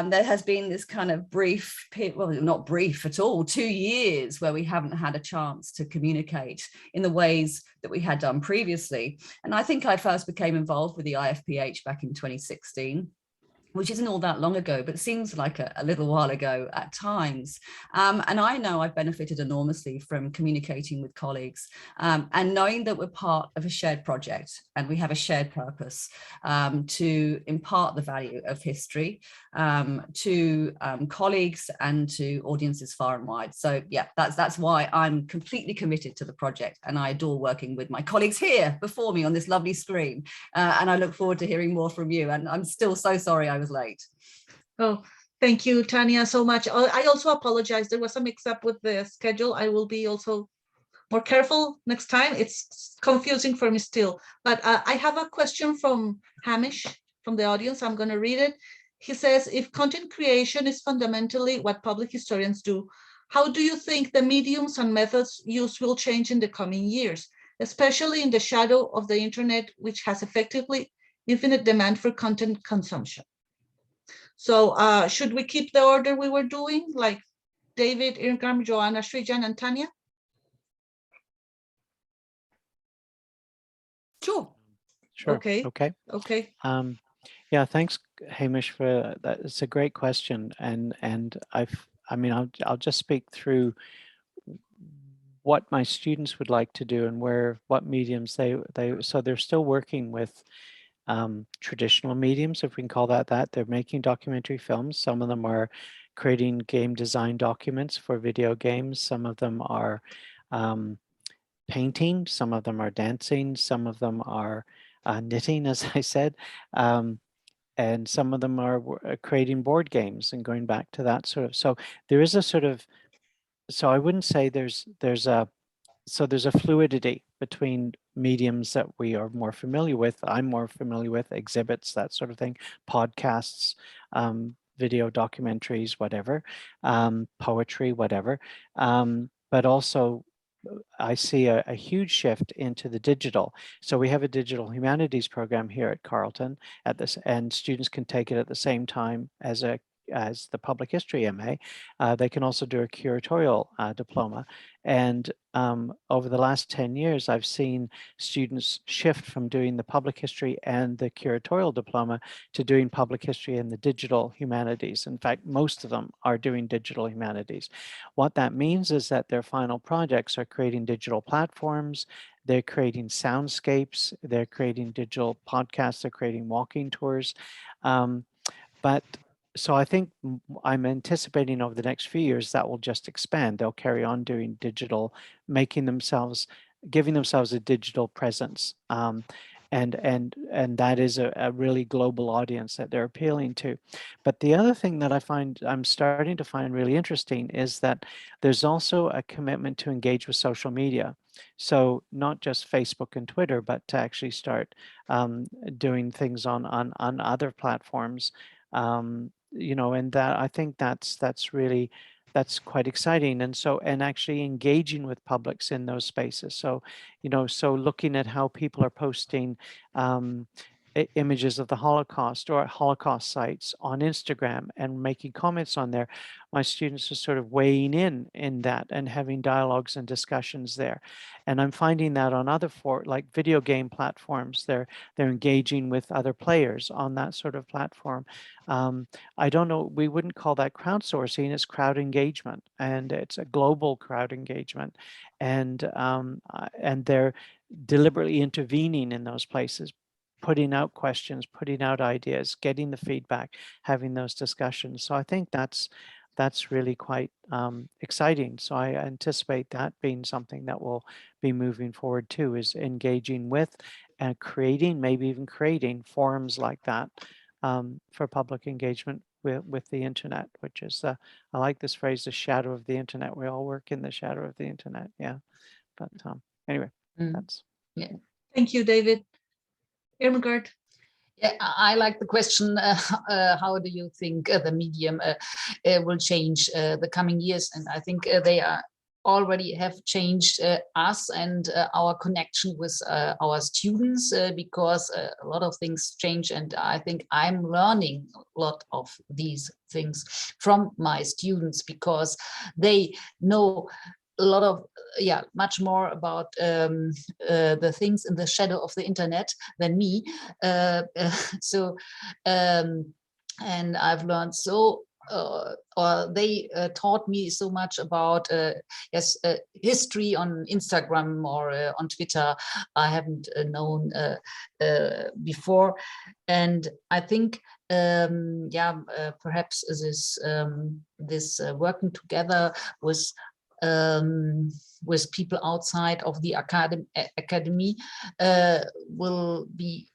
there has been this kind of brief, well, not brief at all, 2 years where we haven't had a chance to communicate in the ways that we had done previously. And I think I first became involved with the IFPH back in 2016. which isn't all that long ago, but seems like a little while ago at times. And I know I've benefited enormously from communicating with colleagues and knowing that we're part of a shared project and we have a shared purpose to impart the value of history to colleagues and to audiences far and wide. So yeah, that's why I'm completely committed to the project, and I adore working with my colleagues here before me on this lovely screen. And I look forward to hearing more from you. And I'm still so sorry I was late. Oh, thank you, Tanya, so much. I also apologize. There was a mix-up with the schedule. I will be also more careful next time. It's confusing for me still. But I have a question from Hamish from the audience. I'm going to read it. He says, if content creation is fundamentally what public historians do, how do you think the mediums and methods used will change in the coming years, especially in the shadow of the internet, which has effectively infinite demand for content consumption? So should we keep the order we were doing, like David, Irmgard, Joanna, Srijan, and Tanya? Sure. Sure. Okay. Okay. Okay. Yeah, thanks, Hamish, for that. It's a great question, and I mean, I'll just speak through what my students would like to do and what mediums so they're still working with traditional mediums, if we can call that. They're making documentary films. Some of them are creating game design documents for video games. Some of them are painting. Some of them are dancing. Some of them are knitting, as I said. And some of them are creating board games and going back to that sort of. So there is a sort of, so I wouldn't say there's a fluidity between mediums that we are more familiar with. I'm more familiar with exhibits, that sort of thing, podcasts, video documentaries, whatever, poetry, whatever. But also I see a huge shift into the digital. So we have a digital humanities program here at Carleton and students can take it at the same time as the public history MA. They can also do a curatorial diploma. And over the last 10 years, I've seen students shift from doing the public history and the curatorial diploma to doing public history and the digital humanities. In fact, most of them are doing digital humanities. What that means is that their final projects are creating digital platforms, they're creating soundscapes, they're creating digital podcasts, they're creating walking tours. So I think I'm anticipating over the next few years that will just expand. They'll carry on doing digital, giving themselves a digital presence. And that is a really global audience that they're appealing to. But the other thing that I'm starting to find really interesting is that there's also a commitment to engage with social media. So not just Facebook and Twitter, but to actually start doing things on other platforms. And that I think that's quite exciting. And actually engaging with publics in those spaces. So, so looking at how people are posting images of the Holocaust or Holocaust sites on Instagram and making comments on there, my students are sort of weighing in that and having dialogues and discussions there. And I'm finding that on other like video game platforms, they're engaging with other players on that sort of platform. I don't know, we wouldn't call that crowdsourcing, it's crowd engagement, and it's a global crowd engagement. And they're deliberately intervening in those places, putting out questions, putting out ideas, getting the feedback, having those discussions. So I think that's really quite exciting. So I anticipate that being something that will be moving forward too, is engaging with and maybe even creating forums like that for public engagement with the internet, which is, I like this phrase, the shadow of the internet. We all work in the shadow of the internet. Yeah. But anyway, that's. Yeah. Thank you, David. Irmgard. Yeah, I like the question, how do you think the medium will change the coming years? And I think they already have changed us and our connection with our students because a lot of things change. And I think I'm learning a lot of these things from my students because they know a lot of, much more about the things in the shadow of the internet than me. and I've learned or they taught me so much about history on Instagram or on Twitter I haven't known before, and I think perhaps this working together with people outside of the academy will be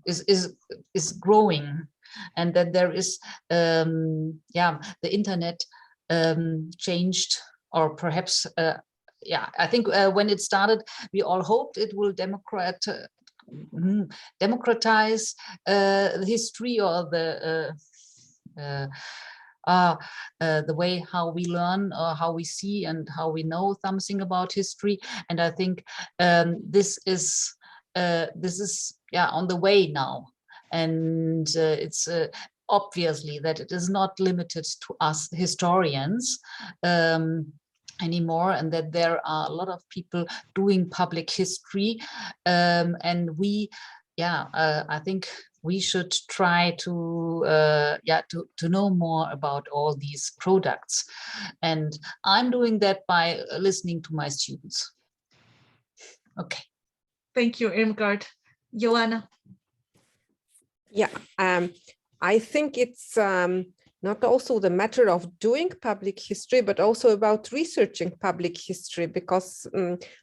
is growing, and that there is the internet changed, or perhaps I think when it started we all hoped it will democratize the history or the way how we learn or how we see and how we know something about history. And I think this is on the way now, and it's obviously that it is not limited to us historians anymore, and that there are a lot of people doing public history, and we I think we should try to know more about all these products, and I'm doing that by listening to my students. Okay, Thank you, Irmgard. Joanna. Yeah, I think it's not also the matter of doing public history, but also about researching public history, because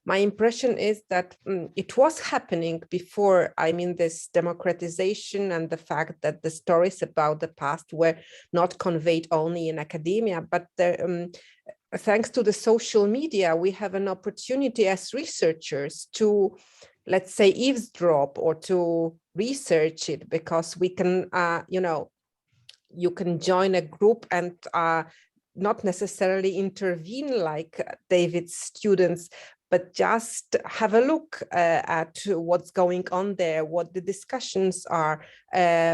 my impression is that it was happening before, I mean, this democratization and the fact that the stories about the past were not conveyed only in academia, but thanks to the social media, we have an opportunity as researchers to, let's say, eavesdrop or to research it, because we can, you can join a group and not necessarily intervene like David's students, but just have a look at what's going on there, what the discussions are,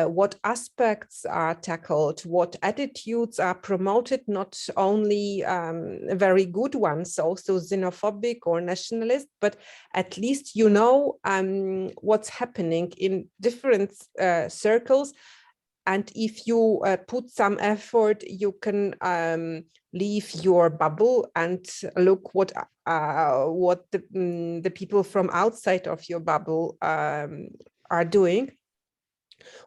what aspects are tackled, what attitudes are promoted, not only very good ones, also xenophobic or nationalist, but at least you know what's happening in different circles. And if you put some effort, you can leave your bubble and look what the people from outside of your bubble are doing.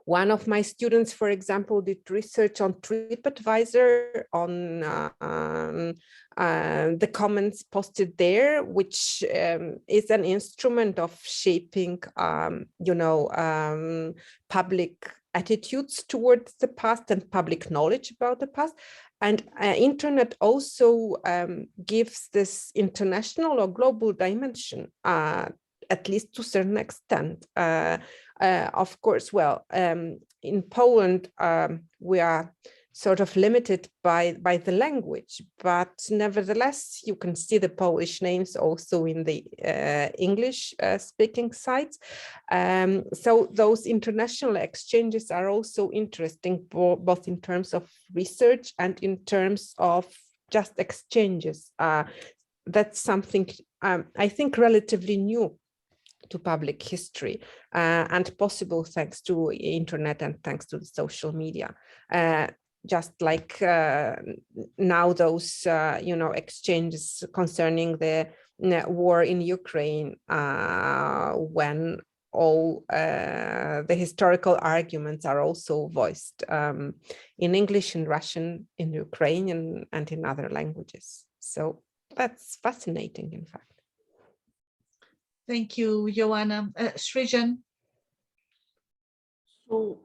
One of my students, for example, did research on TripAdvisor, on the comments posted there, which is an instrument of shaping, public attitudes towards the past and public knowledge about the past. And internet also gives this international or global dimension, at least to a certain extent. Of course, well, in Poland, we are sort of limited by the language, but nevertheless, you can see the Polish names also in the English speaking sites. So those international exchanges are also interesting, both in terms of research and in terms of just exchanges. That's something I think relatively new to public history, and possible thanks to internet and thanks to the social media. Just like now those exchanges concerning the war in Ukraine, when all the historical arguments are also voiced in English, in Russian, in Ukrainian, and in other languages. So that's fascinating, in fact. Thank you, Joanna. Srijan. So,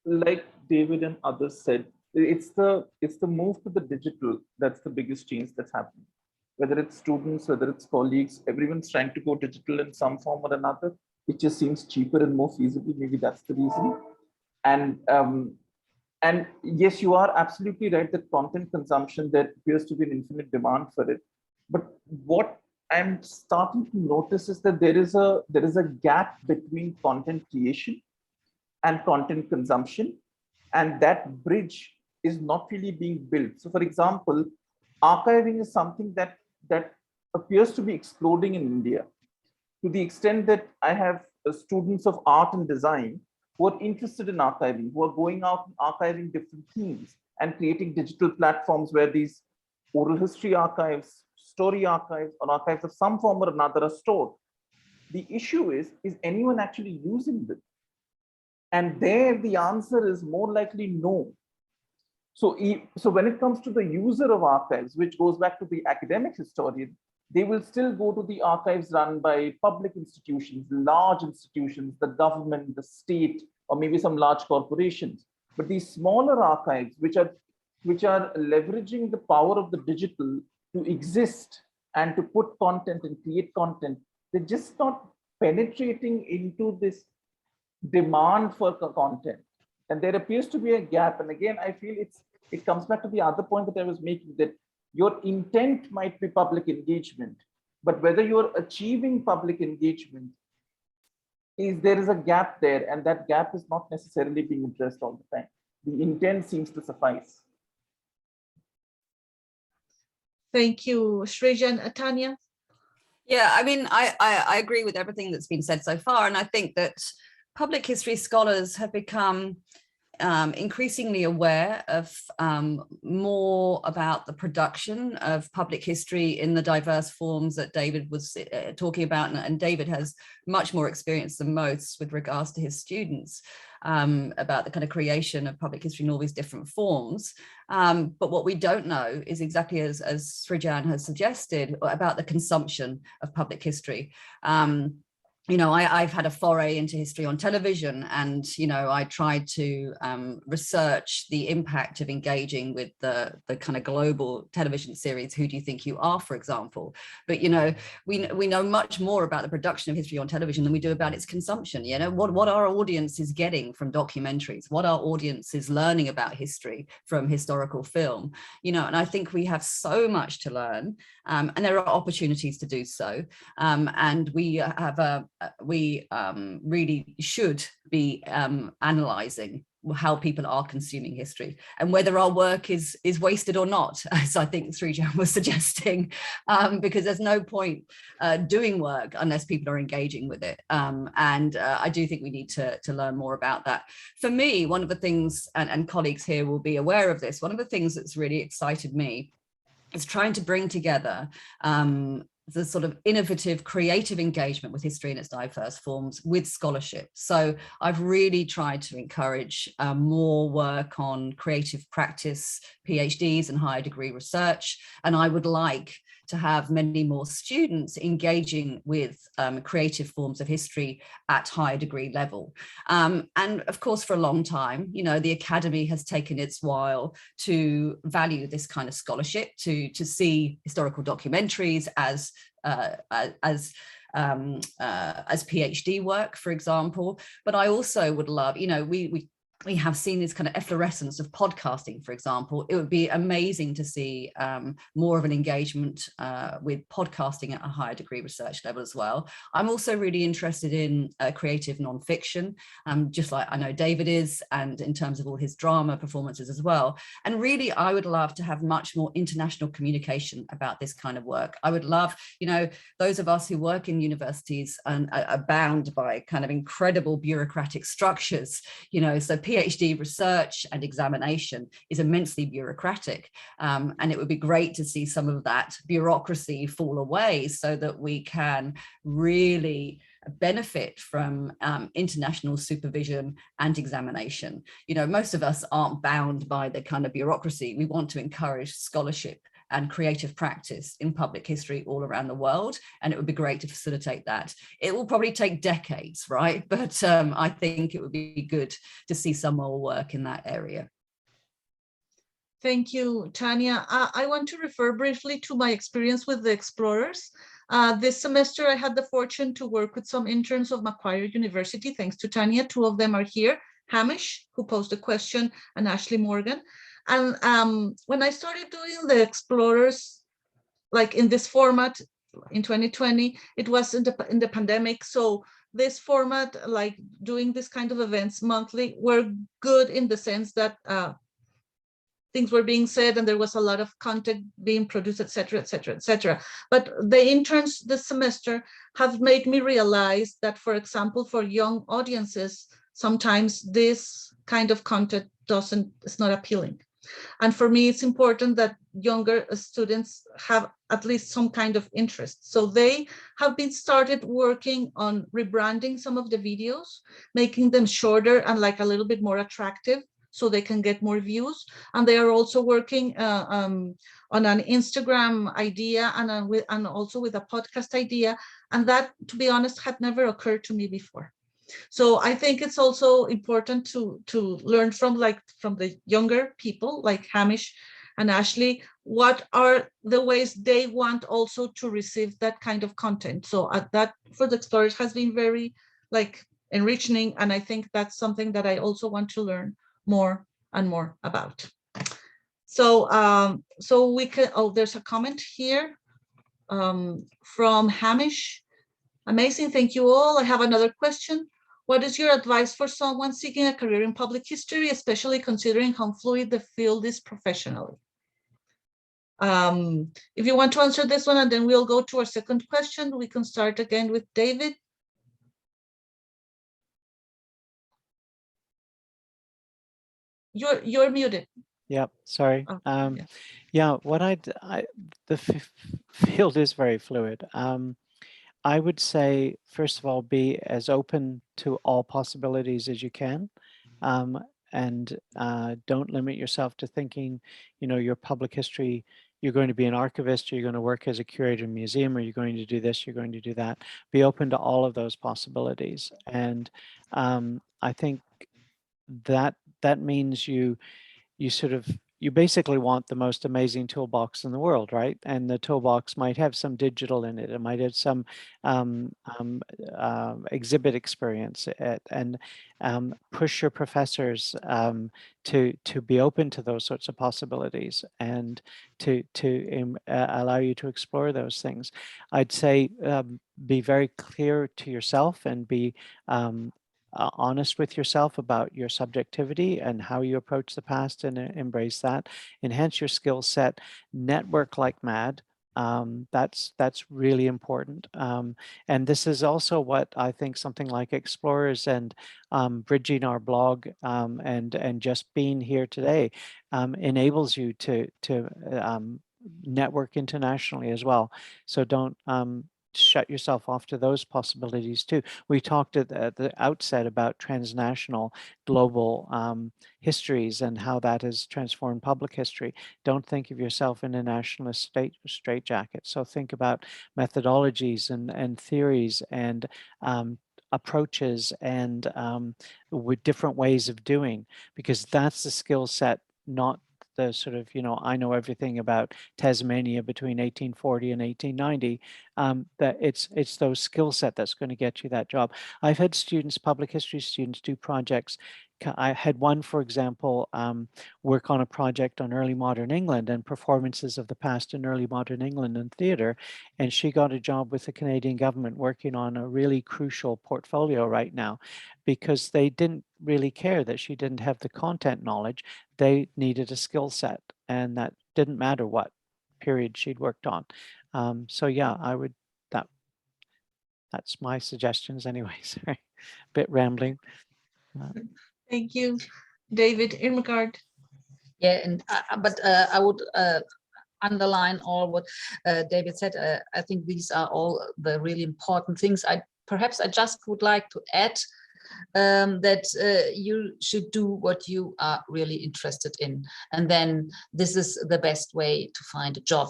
like David and others said, it's the move to the digital that's the biggest change that's happening. Whether it's students, whether it's colleagues, everyone's trying to go digital in some form or another. It just seems cheaper and more feasible. Maybe that's the reason. And yes, you are absolutely right that content consumption, there appears to be an infinite demand for it. But what I'm starting to notice is that there is a gap between content creation and content consumption, and that bridge is not really being built. So, for example, archiving is something that appears to be exploding in India, to the extent that I have students of art and design who are interested in archiving, who are going out and archiving different themes and creating digital platforms where these oral history archives, story archives, or archives of some form or another are stored. The issue is anyone actually using them? And there the answer is more likely no. So when it comes to the user of archives, which goes back to the academic historian, they will still go to the archives run by public institutions, large institutions, the government, the state, or maybe some large corporations. But these smaller archives, which are leveraging the power of the digital to exist and to put content and create content, they're just not penetrating into this demand for content. And there appears to be a gap. And again, I feel it comes back to the other point that I was making, that your intent might be public engagement, but whether you're achieving public engagement, there is a gap there, and that gap is not necessarily being addressed all the time. The intent seems to suffice. Thank you, Srijan. Tanya? Yeah, I mean, I agree with everything that's been said so far. And I think that public history scholars have become increasingly aware of more about the production of public history in the diverse forms that David was talking about. And David has much more experience than most with regards to his students about the kind of creation of public history in all these different forms. But what we don't know is exactly as Srijan has suggested about the consumption of public history. You know, I've had a foray into history on television, and, you know, I tried to research the impact of engaging with the kind of global television series, Who Do You Think You Are, for example. But, you know, we know much more about the production of history on television than we do about its consumption. You know, what our audience is getting from documentaries, what our audience is learning about history from historical film, you know, and I think we have so much to learn, and there are opportunities to do so. And we have we really should be analysing how people are consuming history and whether our work is wasted or not, as I think Srijan was suggesting, because there's no point doing work unless people are engaging with it. And I do think we need to learn more about that. For me, one of the things, and colleagues here will be aware of this, one of the things that's really excited me is trying to bring together the sort of innovative, creative engagement with history in its diverse forms with scholarship. So I've really tried to encourage more work on creative practice, PhDs and higher degree research. And I would like to have many more students engaging with creative forms of history at higher degree level. And of course, for a long time, you know, the academy has taken its while to value this kind of scholarship, to see historical documentaries as PhD work, for example. But I also would love, you know, we have seen this kind of efflorescence of podcasting, for example. It would be amazing to see more of an engagement with podcasting at a higher degree research level as well. I'm also really interested in creative nonfiction, just like I know David is, and in terms of all his drama performances as well. And really, I would love to have much more international communication about this kind of work. I would love, you know, those of us who work in universities and are bound by kind of incredible bureaucratic structures, you know, so PhD research and examination is immensely bureaucratic, and it would be great to see some of that bureaucracy fall away so that we can really benefit from international supervision and examination. You know, most of us aren't bound by the kind of bureaucracy. We want to encourage scholarship and creative practice in public history all around the world, and it would be great to facilitate that. It will probably take decades, right? But I think it would be good to see some more work in that area. Thank you, Tanya. I want to refer briefly to my experience with the Explorers. This semester, I had the fortune to work with some interns of Macquarie University, thanks to Tanya. Two of them are here, Hamish, who posed a question, and Ashley Morgan. And when I started doing the Explorers, like in this format in 2020, it was in the pandemic. So this format, like doing this kind of events monthly, were good in the sense that things were being said and there was a lot of content being produced, et cetera, et cetera, et cetera. But the interns this semester have made me realize that, for example, for young audiences, sometimes this kind of content is not appealing. And for me, it's important that younger students have at least some kind of interest. So they have been started working on rebranding some of the videos, making them shorter and like a little bit more attractive so they can get more views. And they are also working on an Instagram idea and also with a podcast idea. And that, to be honest, had never occurred to me before. So I think it's also important to learn from the younger people like Hamish and Ashley, what are the ways they want also to receive that kind of content. So that for the Explorers has been very like enriching, and I think that's something that I also want to learn more and more about. So so we can, oh, there's a comment here from Hamish. Amazing, thank you all. I have another question. What is your advice for someone seeking a career in public history, especially considering how fluid the field is professionally? If you want to answer this one, and then we'll go to our second question, we can start again with David. You're muted. Yep, sorry. Oh, Yeah, the field is very fluid. I would say, first of all, be as open to all possibilities as you can, and don't limit yourself to thinking, you know, your public history, you're going to be an archivist, or you're going to work as a curator in a museum, or you're going to do this, you're going to do that. Be open to all of those possibilities. And I think that means you basically want the most amazing toolbox in the world, right? And the toolbox might have some digital in it. It might have some exhibit experience, and push your professors to be open to those sorts of possibilities and to allow you to explore those things. I'd say be very clear to yourself and be honest with yourself about your subjectivity and how you approach the past, and embrace that. Enhance your skill set. Network like mad. That's really important. And this is also what I think something like Explorers and bridging our blog and just being here today enables you to network internationally as well. So don't shut yourself off to those possibilities too. We talked at the outset about transnational global histories and how that has transformed public history. Don't think of yourself in a nationalist straitjacket. So think about methodologies and theories and approaches and with different ways of doing, because that's the skill set, not the sort of, you know, I know everything about Tasmania between 1840 and 1890, that it's those skill set that's going to get you that job. I've had students, public history students, do projects. I had one, for example, work on a project on early modern England and performances of the past in early modern England in theatre. And she got a job with the Canadian government working on a really crucial portfolio right now, because they didn't really care that she didn't have the content knowledge. They needed a skill set, and that didn't matter what period she'd worked on. So yeah, I would, that's my suggestions anyway. Sorry, bit rambling. Thank you, David. Irmgard. Yeah, and but I would underline all what David said. I think these are all the really important things. Perhaps I just would like to add that you should do what you are really interested in, and then this is the best way to find a job,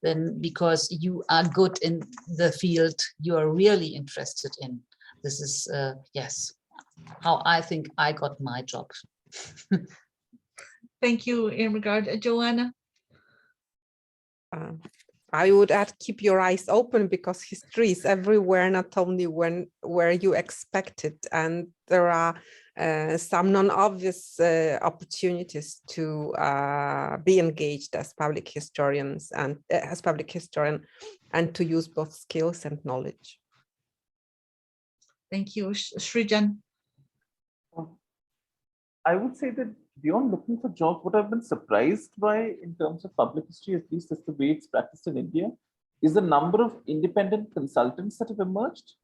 then, because you are good in the field you are really interested in. This is yes, how I think I got my job. Thank you, Irmgard. Joanna. I would add, keep your eyes open, because history is everywhere, not only where you expect it. And there are some non-obvious opportunities to be engaged as public historians and as public historian, and to use both skills and knowledge. Thank you, Srijan. I would say that beyond looking for jobs, what I've been surprised by in terms of public history, at least as the way it's practiced in India, is the number of independent consultants that have emerged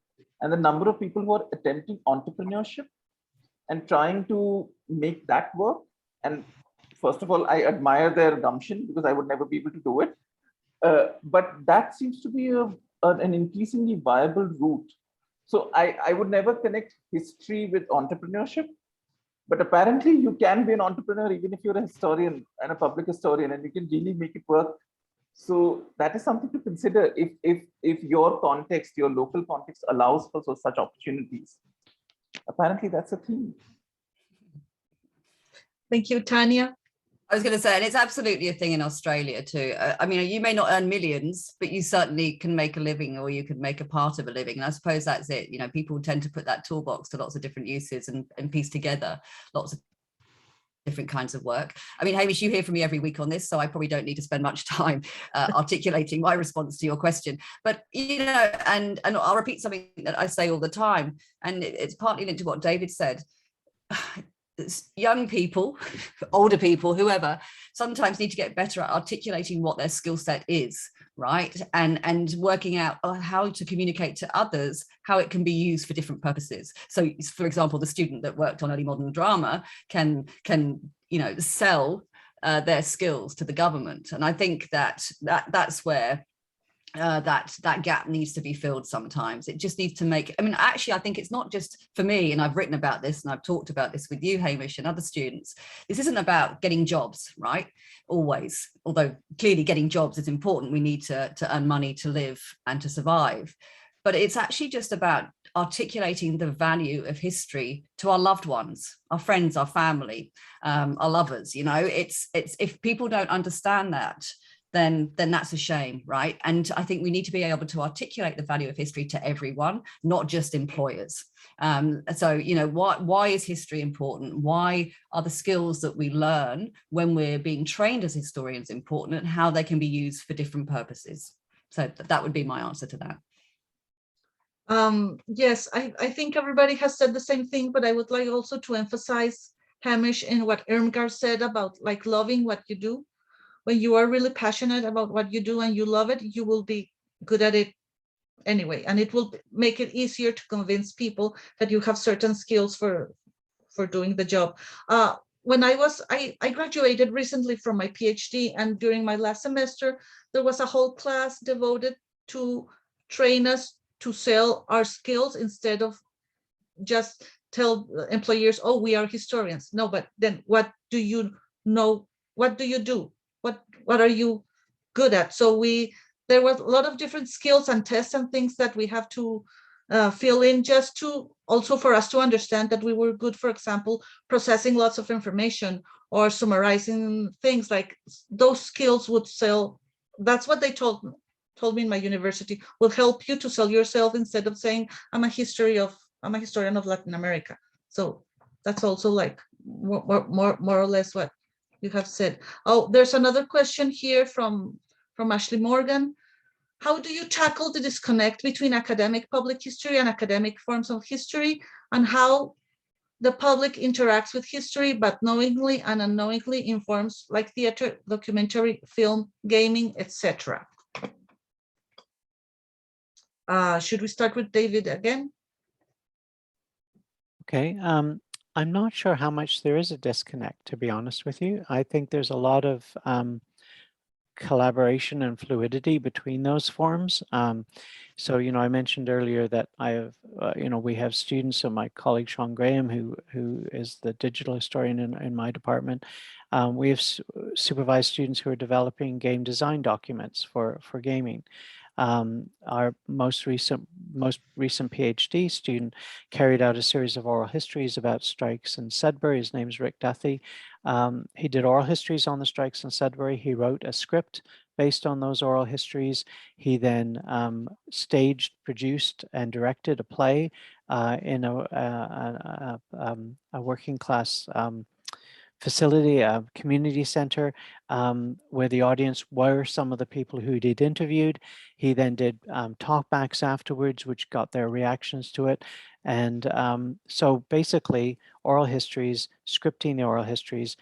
and the number of people who are attempting entrepreneurship. and trying to make that work. And first of all, I admire their gumption because I would never be able to do it. But that seems to be an increasingly viable route. So I would never connect history with entrepreneurship, but apparently you can be an entrepreneur even if you're a historian and a public historian, and you can really make it work. So that is something to consider if your context, your local context allows for such opportunities. Apparently that's a theme. Thank you, Tanya. I was going to say, and it's absolutely a thing in Australia too. I mean, you may not earn millions, but you certainly can make a living, or you could make a part of a living. And I suppose that's it. You know, people tend to put that toolbox to lots of different uses and piece together lots of different kinds of work. I mean, Hamish, you hear from me every week on this, so I probably don't need to spend much time articulating my response to your question. But, you know, and I'll repeat something that I say all the time, and it's partly linked to what David said. Young people, older people, whoever, sometimes need to get better at articulating what their skill set is, right? And working out how to communicate to others how it can be used for different purposes. So, for example, the student that worked on early modern drama can you know, sell their skills to the government. And I think that's where that gap needs to be filled sometimes. It just needs to make, I mean, actually, I think it's not just for me, and I've written about this and I've talked about this with you, Hamish, and other students. This isn't about getting jobs, right? Always, although clearly getting jobs is important. We need to earn money to live and to survive. But it's actually just about articulating the value of history to our loved ones, our friends, our family, our lovers. You know, it's if people don't understand that, then that's a shame, right? And I think we need to be able to articulate the value of history to everyone, not just employers. So, you know, why is history important? Why are the skills that we learn when we're being trained as historians important, and how they can be used for different purposes? So that would be my answer to that. Yes, I think everybody has said the same thing, but I would like also to emphasize, Hamish, in what Irmgard said about like loving what you do. When you are really passionate about what you do and you love it, you will be good at it anyway. And it will make it easier to convince people that you have certain skills for doing the job. When I graduated recently from my PhD, and during my last semester, there was a whole class devoted to train us to sell our skills instead of just tell employers, oh, we are historians. No, but then what do you know? What do you do? What are you good at? So there was a lot of different skills and tests and things that we have to fill in, just to also for us to understand that we were good, for example, processing lots of information or summarizing things. Like those skills would sell. That's what they told me in my university, will help you to sell yourself instead of saying I'm a historian of Latin America. So that's also like more or less what you have said. Oh, there's another question here from Ashley Morgan. How do you tackle the disconnect between academic public history and academic forms of history, and how the public interacts with history, but knowingly and unknowingly informs, like theater, documentary, film, gaming, etc.? Should we start with David again? Okay. I'm not sure how much there is a disconnect, to be honest with you. I think there's a lot of collaboration and fluidity between those forms. So, you know, I mentioned earlier that I have, you know, we have students, so my colleague Sean Graham, who is the digital historian in my department, we have supervised students who are developing game design documents for gaming. Our most recent PhD student carried out a series of oral histories about strikes in Sudbury. His name is Rick Duthie. He did oral histories on the strikes in Sudbury. He wrote a script based on those oral histories. He then staged, produced, and directed a play in a working class facility, a community center, where the audience were some of the people who he'd interviewed. He then did talkbacks afterwards, which got their reactions to it. And so basically oral histories, scripting the oral histories,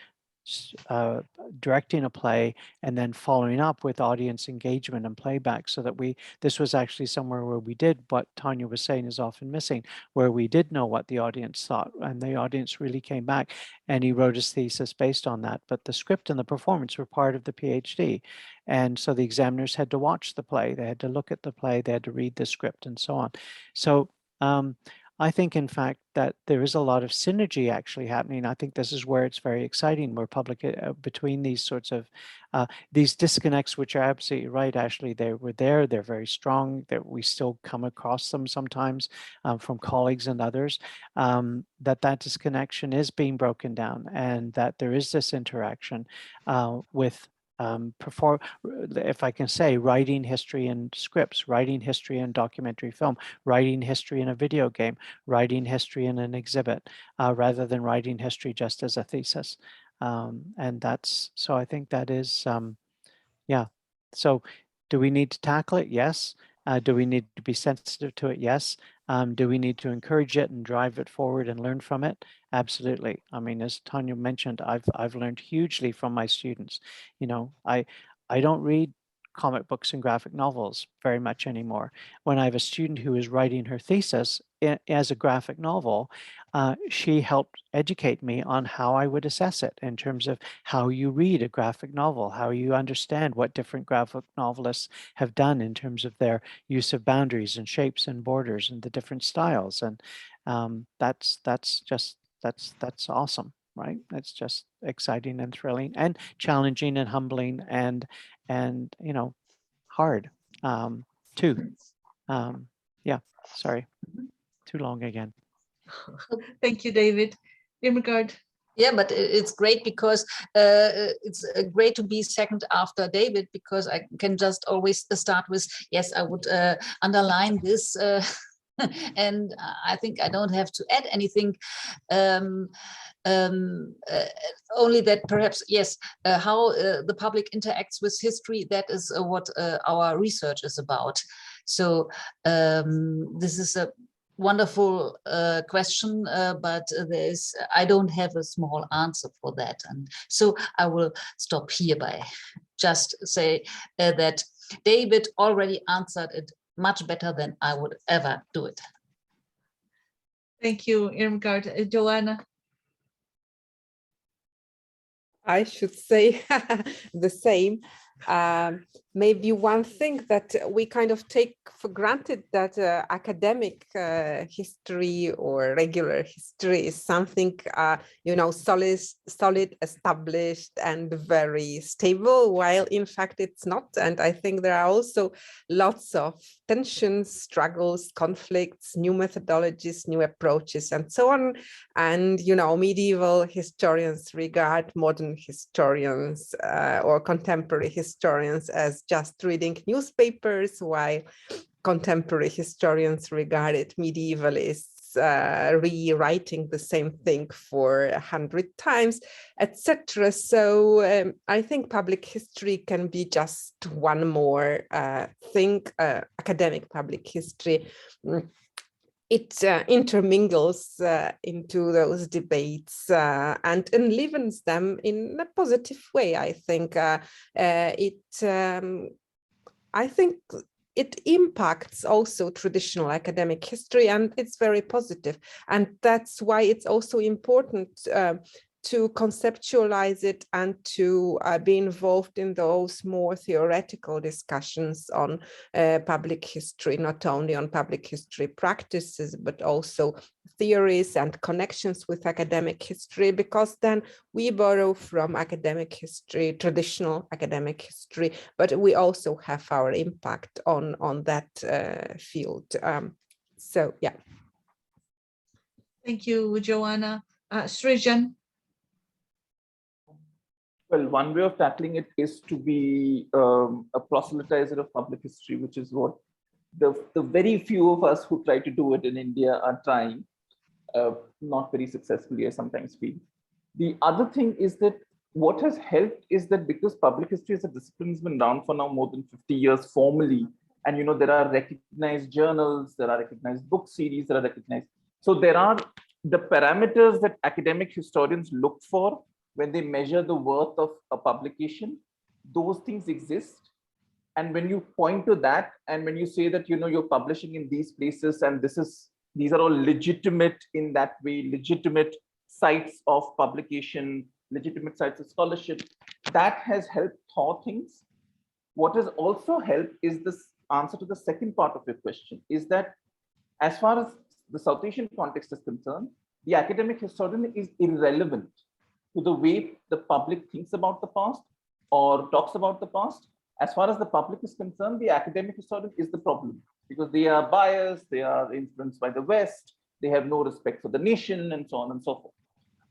directing a play and then following up with audience engagement and playback, so that this was actually somewhere where we did what Tanya was saying is often missing, where we did know what the audience thought, and the audience really came back, and he wrote his thesis based on that. But the script and the performance were part of the PhD, and so the examiners had to watch the play, they had to look at the play, they had to read the script, and so on. So I think, in fact, that there is a lot of synergy actually happening. I think this is where it's very exciting, where between these sorts of these disconnects, which are absolutely right, Ashley, they were there, they're very strong, that we still come across them sometimes from colleagues and others, that disconnection is being broken down, and that there is this interaction with if I can say, writing history in scripts, writing history in documentary film, writing history in a video game, writing history in an exhibit, rather than writing history just as a thesis. And so I think that is, yeah. So do we need to tackle it? Yes. Do we need to be sensitive to it? Yes. Do we need to encourage it and drive it forward and learn from it? Absolutely. I mean, as Tanya mentioned, I've learned hugely from my students. You know, I don't read comic books and graphic novels very much anymore. When I have a student who is writing her thesis as a graphic novel, she helped educate me on how I would assess it in terms of how you read a graphic novel, how you understand what different graphic novelists have done in terms of their use of boundaries and shapes and borders and the different styles. And that's awesome, right? It's just exciting and thrilling and challenging and humbling and you know, hard too. Yeah, sorry, too long again. Thank you, David. Irmgard. Yeah, but it's great because it's great to be second after David, because I can just always start with, yes, I would underline this. And I think I don't have to add anything. Only that perhaps, yes, how the public interacts with history, that is what our research is about. So this is a wonderful question, but I don't have a small answer for that. And so I will stop here by just say that David already answered it much better than I would ever do it. Thank you, Irmgard. Joanna. I should say the same. Maybe one thing that we kind of take for granted, that academic history or regular history is something, you know, solid, established, and very stable, while in fact it's not. And I think there are also lots of tensions, struggles, conflicts, new methodologies, new approaches, and so on. And, you know, medieval historians regard modern historians or contemporary historians as just reading newspapers, while contemporary historians regarded medievalists rewriting the same thing for 100 times, etc. So I think public history can be just one more thing, academic public history. It intermingles into those debates and enlivens them in a positive way. I think I think it impacts also traditional academic history, and it's very positive. And that's why it's also important to conceptualize it and to be involved in those more theoretical discussions on public history, not only on public history practices, but also theories and connections with academic history, because then we borrow from academic history, traditional academic history, but we also have our impact on that field. So, yeah. Thank you, Joanna. Srijan. Well, one way of tackling it is to be a proselytizer of public history, which is what the very few of us who try to do it in India are trying, not very successfully, I sometimes feel. The other thing is that what has helped is that because public history as a discipline has been around for now more than 50 years formally, and you know, there are recognized journals, there are recognized book series that are recognized. So there are the parameters that academic historians look for when they measure the worth of a publication, those things exist. And when you point to that, and when you say that, you're publishing in these places, and these are all legitimate in that way, legitimate sites of publication, legitimate sites of scholarship, that has helped thaw things. What has also helped is this answer to the second part of your question, is that as far as the South Asian context is concerned, the academic historian is irrelevant to the way the public thinks about the past or talks about the past. As far as the public is concerned, the academic historian is the problem, because they are biased, they are influenced by the West, they have no respect for the nation, and so on and so forth.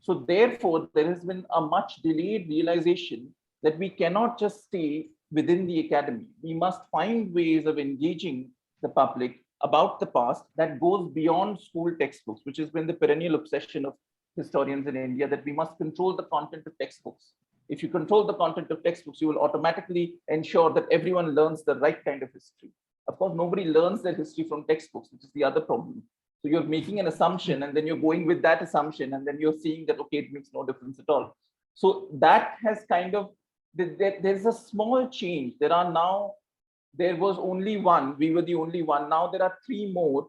So therefore, there has been a much delayed realization that we cannot just stay within the academy. We must find ways of engaging the public about the past that goes beyond school textbooks, which has been the perennial obsession of historians in India, that we must control the content of textbooks. If you control the content of textbooks, you will automatically ensure that everyone learns the right kind of history. Of course, nobody learns their history from textbooks, which is the other problem. So you're making an assumption, and then you're going with that assumption, and then you're seeing that, okay, it makes no difference at all. So that has kind of, there's a small change. There was only one, we were the only one. Now there are 3 more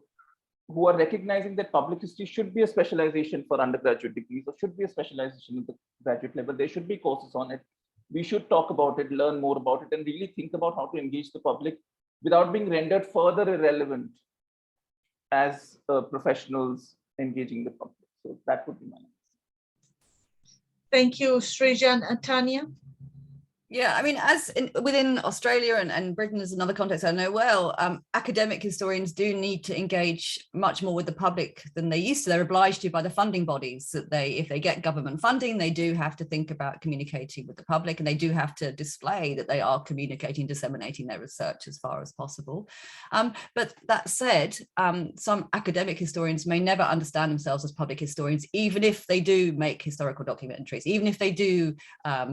who are recognizing that public history should be a specialization for undergraduate degrees, or should be a specialization at the graduate level. There should be courses on it. We should talk about it, learn more about it, and really think about how to engage the public without being rendered further irrelevant as professionals engaging the public. So that would be my answer. Thank you, Srijan. And Tanya? Yeah, I mean, within Australia and Britain is another context I know well, academic historians do need to engage much more with the public than they used to. They're obliged to by the funding bodies that if they get government funding, they do have to think about communicating with the public, and they do have to display that they are communicating, disseminating their research as far as possible. But that said, some academic historians may never understand themselves as public historians, even if they do make historical documentaries, even if they do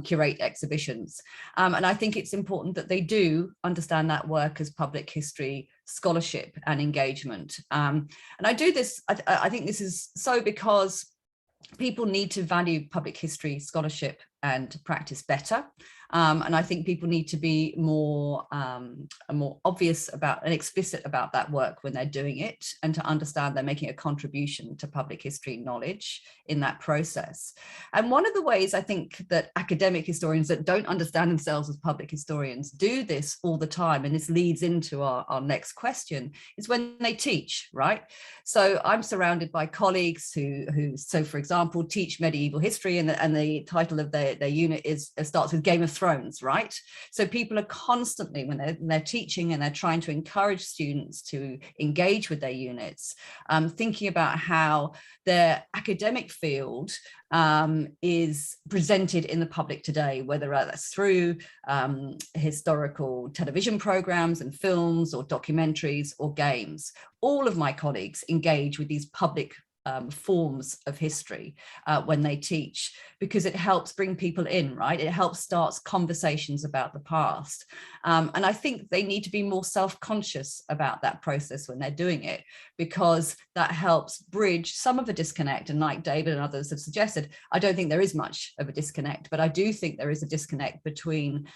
curate exhibitions. And I think it's important that they do understand that work as public history scholarship and engagement. And I do this, I think this is so because people need to value public history scholarship and practice better. And I think people need to be more obvious about and explicit about that work when they're doing it, and to understand they're making a contribution to public history knowledge in that process. And one of the ways I think that academic historians that don't understand themselves as public historians do this all the time, and this leads into our next question, is when they teach, right? So I'm surrounded by colleagues who so for example, teach medieval history, and the title of their unit starts with Game of Thrones, right? So people are constantly, when they're teaching and they're trying to encourage students to engage with their units, thinking about how their academic field is presented in the public today, whether that's through historical television programs and films or documentaries or games. All of my colleagues engage with these public forms of history when they teach, because it helps bring people in, right? It helps start conversations about the past. And I think they need to be more self-conscious about that process when they're doing it, because that helps bridge some of the disconnect. And like David and others have suggested, I don't think there is much of a disconnect, but I do think there is a disconnect between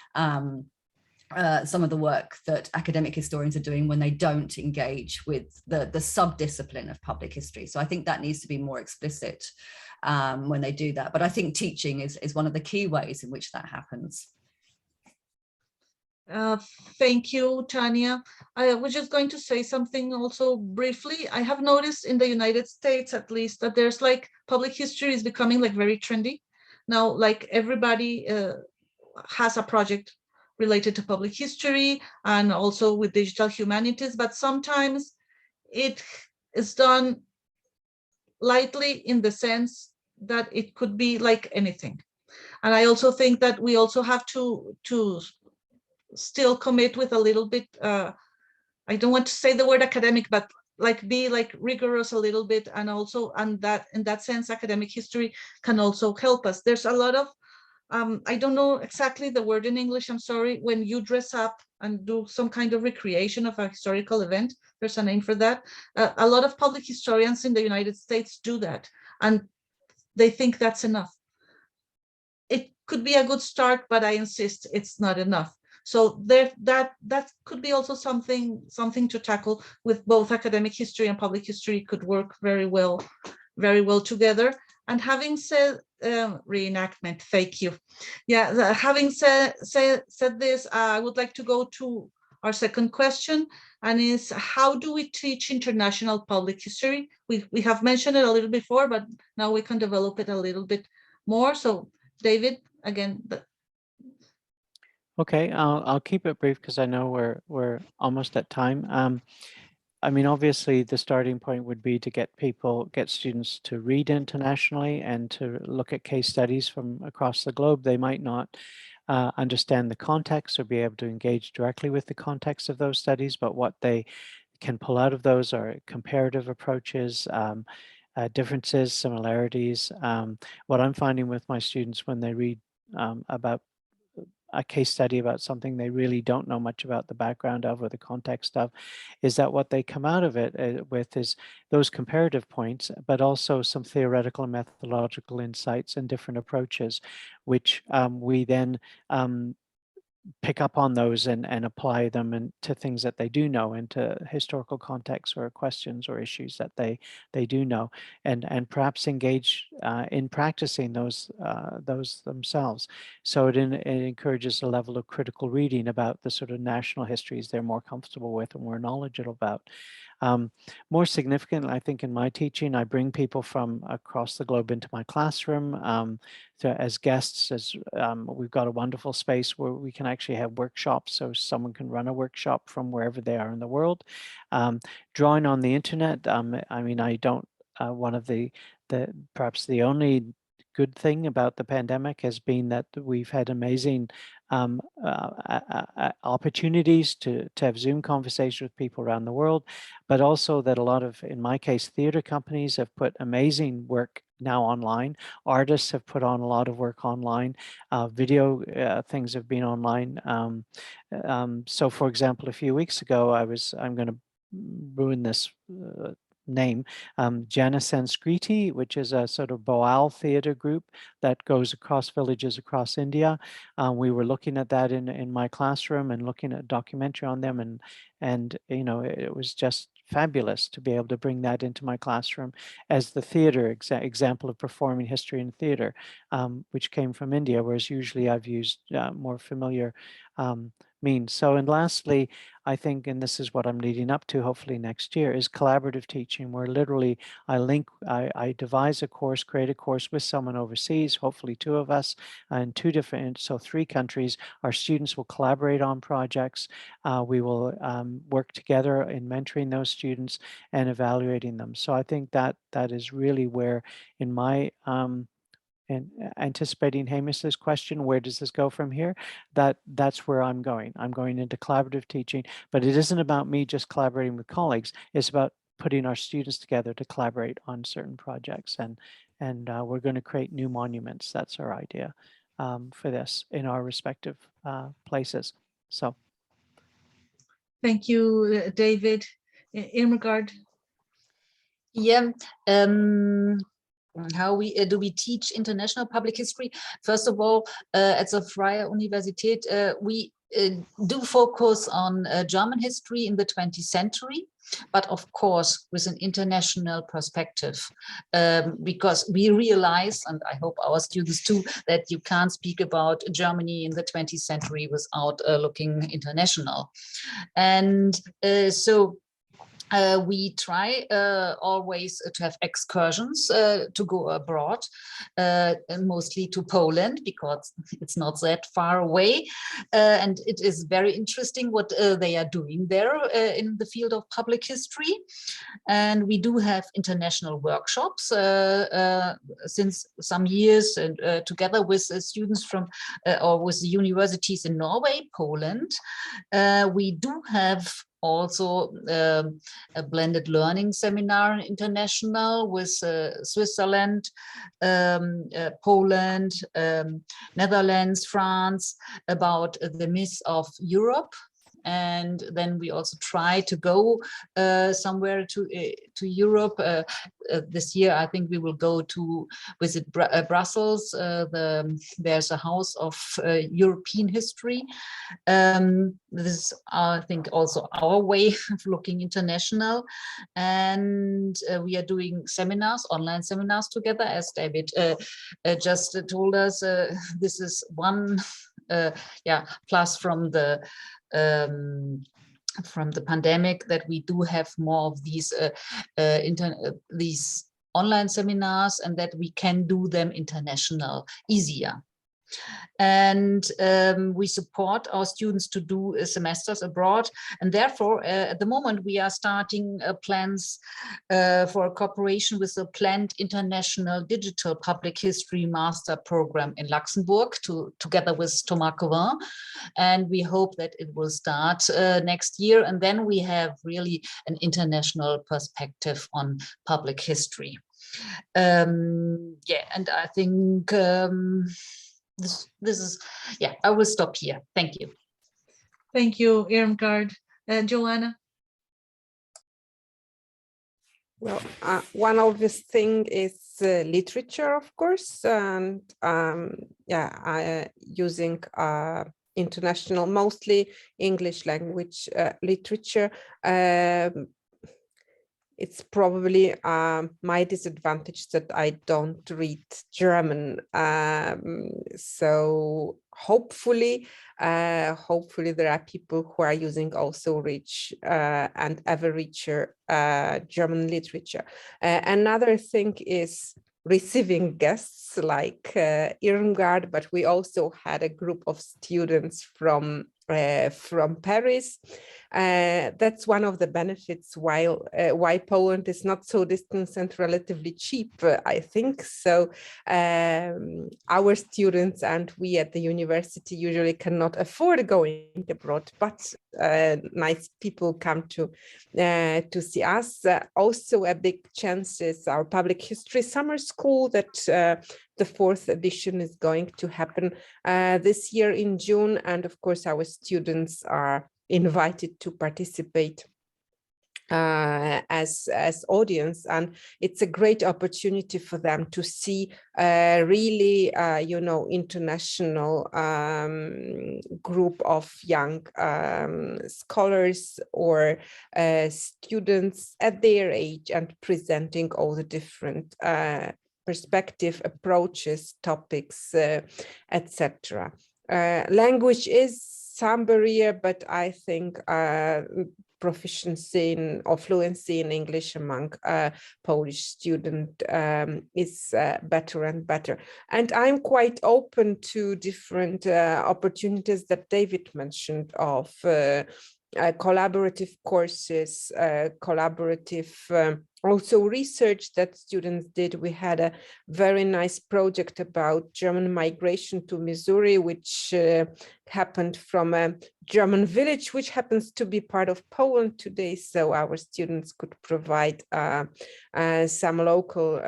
some of the work that academic historians are doing when they don't engage with the sub-discipline of public history. So I think that needs to be more explicit when they do that. But I think teaching is one of the key ways in which that happens. Thank you, Tanya. I was just going to say something also briefly. I have noticed in the United States, at least, that there's like public history is becoming like very trendy. Now, like everybody has a project related to public history and also with digital humanities, but sometimes it is done lightly in the sense that it could be like anything. And I also think that we also have to still commit with a little bit, I don't want to say the word academic, but like be like rigorous a little bit. And also, and that in that sense, academic history can also help us. There's a lot of I don't know exactly the word in English, I'm sorry, when you dress up and do some kind of recreation of a historical event, there's a name for that. A lot of public historians in the United States do that, and they think that's enough. could be a good start, but I insist it's not enough. So there, that could be also something to tackle with both academic history and public history could work very well together. And having said reenactment, thank you. Yeah, having said this, I would like to go to our second question, and is how do we teach international public history? We have mentioned it a little before, but now we can develop it a little bit more. So David, again. Okay, I'll keep it brief because I know we're almost at time. I mean, obviously, the starting point would be to get students to read internationally and to look at case studies from across the globe. They might not understand the context or be able to engage directly with the context of those studies, but what they can pull out of those are comparative approaches, differences, similarities. What I'm finding with my students when they read about a case study about something they really don't know much about the background of or the context of, is that what they come out of it with is those comparative points, but also some theoretical and methodological insights and different approaches, which we then pick up on those and apply them to things that they do know, into historical contexts or questions or issues that they do know, and perhaps engage in practicing those themselves. So it encourages a level of critical reading about the sort of national histories they're more comfortable with and more knowledgeable about. More significant, I think, in my teaching, I bring people from across the globe into my classroom as guests. As we've got a wonderful space where we can actually have workshops, so someone can run a workshop from wherever they are in the world. Drawing on the internet, I mean, I don't. One of the perhaps the only good thing about the pandemic has been that we've had amazing opportunities to have Zoom conversations with people around the world, but also that a lot of, in my case, theater companies have put amazing work now online. Artists have put on a lot of work online. Video things have been online. So for example, a few weeks ago, I'm going to ruin this name, Janasanskriti, which is a sort of Boal theater group that goes across villages across India. We were looking at that in my classroom and looking at a documentary on them, and you know, it was just fabulous to be able to bring that into my classroom as the theater example of performing history in theater, which came from India, whereas usually I've used more familiar means. So, and lastly, I think, and this is what I'm leading up to hopefully next year, is collaborative teaching, where literally I devise a course, create a course with someone overseas, hopefully two of us, in three countries. Our students will collaborate on projects. We will work together in mentoring those students and evaluating them. So I think that is really where, in my and anticipating Hamish's question, where does this go from here? That's where I'm going. I'm going into collaborative teaching, but it isn't about me just collaborating with colleagues. It's about putting our students together to collaborate on certain projects, and we're going to create new monuments. That's our idea for this in our respective places. So, thank you, David. In regard, yeah. How do we teach international public history? First of all, at the Freie Universität, we do focus on German history in the 20th century, but of course with an international perspective, because we realize, and I hope our students too, that you can't speak about Germany in the 20th century without looking international. And so we try always to have excursions to go abroad, mostly to Poland, because it's not that far away. And it is very interesting what they are doing there in the field of public history. And we do have international workshops since some years, and together with students from or with the universities in Norway, Poland. We do have also a blended learning seminar international with Switzerland, Poland, Netherlands, France, about the myth of Europe. and then we also try to go somewhere to Europe. This year, I think we will go to visit Brussels. There's a house of European history. This is, I think, also our way of looking international, and we are doing seminars, online seminars together, as David just told us. This is one plus from the pandemic, that we do have more of these these online seminars, and that we can do them international easier. And we support our students to do semesters abroad, and therefore at the moment we are starting plans for a cooperation with the planned international digital public history master program in Luxembourg, together with Thomas Covin, and we hope that it will start next year, and then we have really an international perspective on public history. And I think this is, I will stop here. Thank you. Thank you, Irmgard. Joanna? Well, one obvious thing is literature, of course, and using international, mostly English language literature. It's probably my disadvantage that I don't read German. So hopefully there are people who are using also rich and ever richer German literature. Another thing is receiving guests like Irmgard, but we also had a group of students from Paris. That's one of the benefits why Poland is not so distant and relatively cheap, I think. So our students and we at the university usually cannot afford going abroad, but nice people come to see us. Also a big chance is our public history summer school that the 4th edition is going to happen this year in June. And of course, our students are invited to participate as audience, and it's a great opportunity for them to see really international group of young scholars or students at their age, and presenting all the different perspective, approaches, topics, etc. Language is some barrier, but I think proficiency or fluency in English among Polish student is better and better. And I'm quite open to different opportunities that David mentioned of collaborative courses, collaborative also research that students did. We had a very nice project about German migration to Missouri, which happened from a German village, which happens to be part of Poland today. So our students could provide some local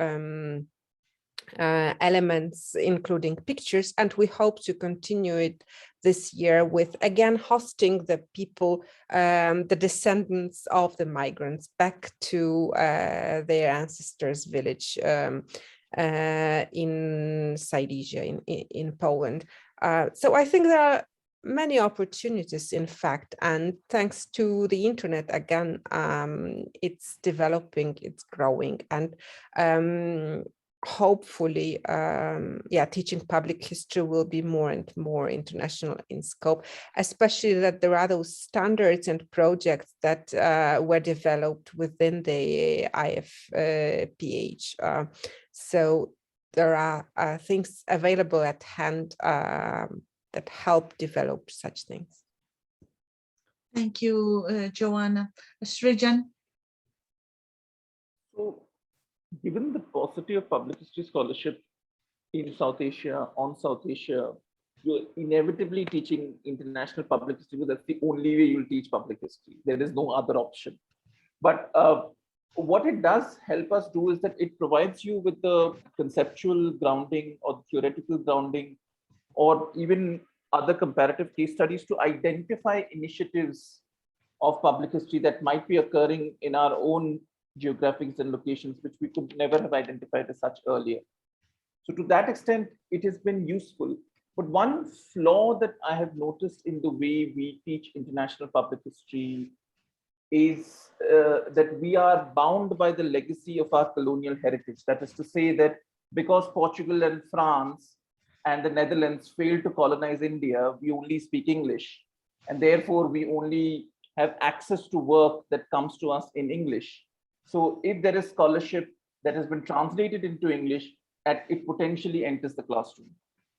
elements, including pictures, and we hope to continue it this year with again hosting the people, the descendants of the migrants, back to their ancestors' village in Silesia in Poland. So I think there are many opportunities, in fact, and thanks to the internet again, it's developing, it's growing, and hopefully, teaching public history will be more and more international in scope, especially that there are those standards and projects that were developed within the IFPH. So there are things available at hand that help develop such things. Thank you, Joanna. Srijan? So, given the paucity of public history scholarship in South Asia, on South Asia, you're inevitably teaching international public history because that's the only way you'll teach public history. There is no other option. But what it does help us do is that it provides you with the conceptual grounding or theoretical grounding, or even other comparative case studies to identify initiatives of public history that might be occurring in our own geographies and locations, which we could never have identified as such earlier. So to that extent, it has been useful. But one flaw that I have noticed in the way we teach international public history is that we are bound by the legacy of our colonial heritage. That is to say that because Portugal and France and the Netherlands failed to colonize India, we only speak English. And therefore, we only have access to work that comes to us in English. So if there is scholarship that has been translated into English, it potentially enters the classroom.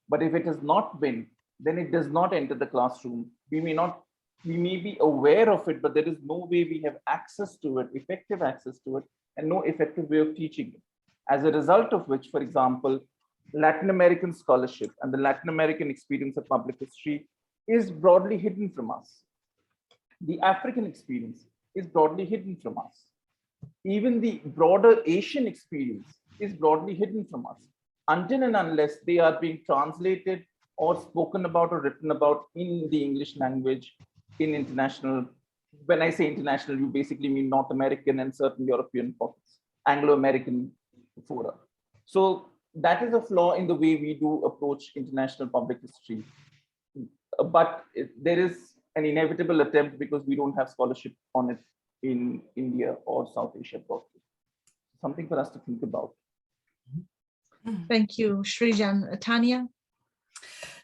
But if it has not been, then it does not enter the classroom. We may be aware of it, but there is no way we have access to it, effective access to it, and no effective way of teaching it. As a result of which, for example, Latin American scholarship and the Latin American experience of public history is broadly hidden from us. The African experience is broadly hidden from us. Even the broader Asian experience is broadly hidden from us, until and unless they are being translated or spoken about or written about in the English language in international. When I say international, you basically mean North American and certain European pockets, Anglo-American fora. So that is a flaw in the way we do approach international public history. But there is an inevitable attempt because we don't have scholarship on it in India or South Asia broadly. Something for us to think about. Thank you, Srijan. Tanya?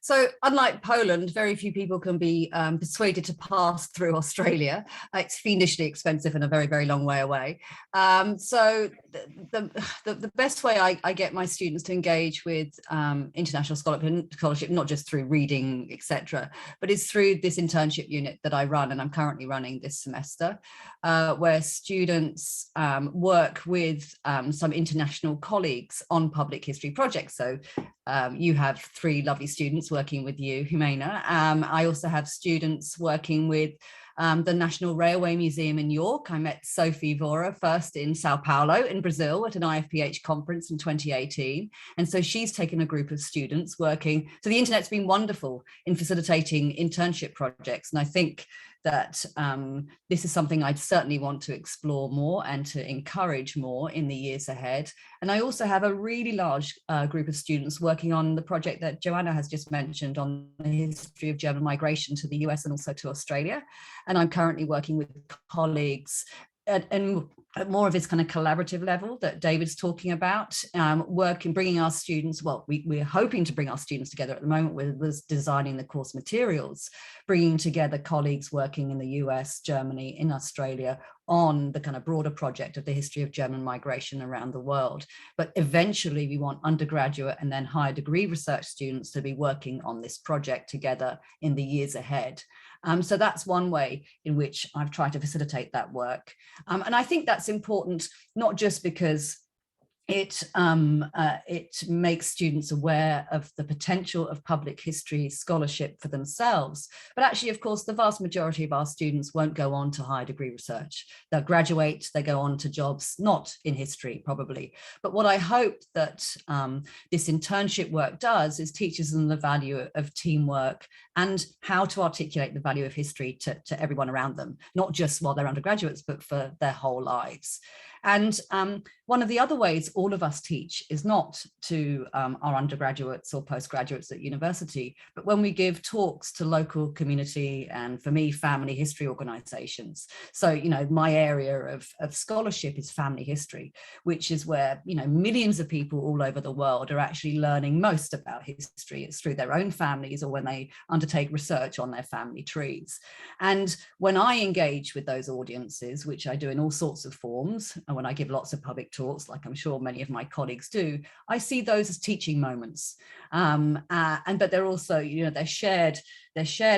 So unlike Poland, very few people can be persuaded to pass through Australia. It's fiendishly expensive and a very, very long way away. So the best way I get my students to engage with international scholarship, not just through reading, etc., but is through this internship unit that I run, and I'm currently running this semester, where students work with some international colleagues on public history projects. So you have 3 lovely students working with you, Jimena. I also have students working with the National Railway Museum in York. I met Sophie Vora first in Sao Paulo in Brazil at an IFPH conference in 2018. And so she's taken a group of students working. So the internet's been wonderful in facilitating internship projects. And I think that this is something I'd certainly want to explore more and to encourage more in the years ahead. And I also have a really large group of students working on the project that Joanna has just mentioned on the history of German migration to the US and also to Australia. And I'm currently working with colleagues and more of this kind of collaborative level that David's talking about, bringing our students, well, we're hoping to bring our students together at the moment with designing the course materials, bringing together colleagues working in the US, Germany, in Australia on the kind of broader project of the history of German migration around the world. But eventually we want undergraduate and then higher degree research students to be working on this project together in the years ahead. So that's one way in which I've tried to facilitate that work. And I think that's important, not just because it makes students aware of the potential of public history scholarship for themselves. But actually, of course, the vast majority of our students won't go on to higher degree research. They'll graduate, they go on to jobs, not in history, probably. But what I hope that this internship work does is teaches them the value of teamwork and how to articulate the value of history to everyone around them, not just while they're undergraduates, but for their whole lives. And one of the other ways all of us teach is not to our undergraduates or postgraduates at university, but when we give talks to local community and, for me, family history organizations. So, you know, my area of scholarship is family history, which is where, you know, millions of people all over the world are actually learning most about history. It's through their own families or when they undertake research on their family trees. And when I engage with those audiences, which I do in all sorts of forms, and when I give lots of public talks, like I'm sure many of my colleagues do, I see those as teaching moments. But they're also, you know, they're shared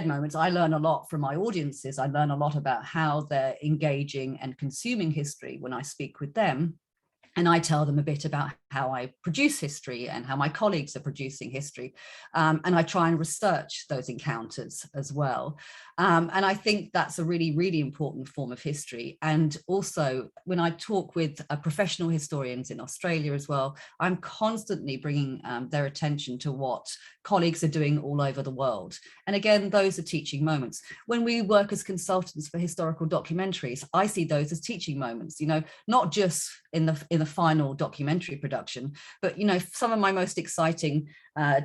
moments. I learn a lot from my audiences. I learn a lot about how they're engaging and consuming history when I speak with them. And I tell them a bit about how I produce history and how my colleagues are producing history. And I try and research those encounters as well. And I think that's a really, really important form of history. And also, when I talk with professional historians in Australia as well, I'm constantly bringing their attention to what colleagues are doing all over the world. And again, those are teaching moments. When we work as consultants for historical documentaries, I see those as teaching moments, you know, not just in the final documentary production, but, you know, some of my most exciting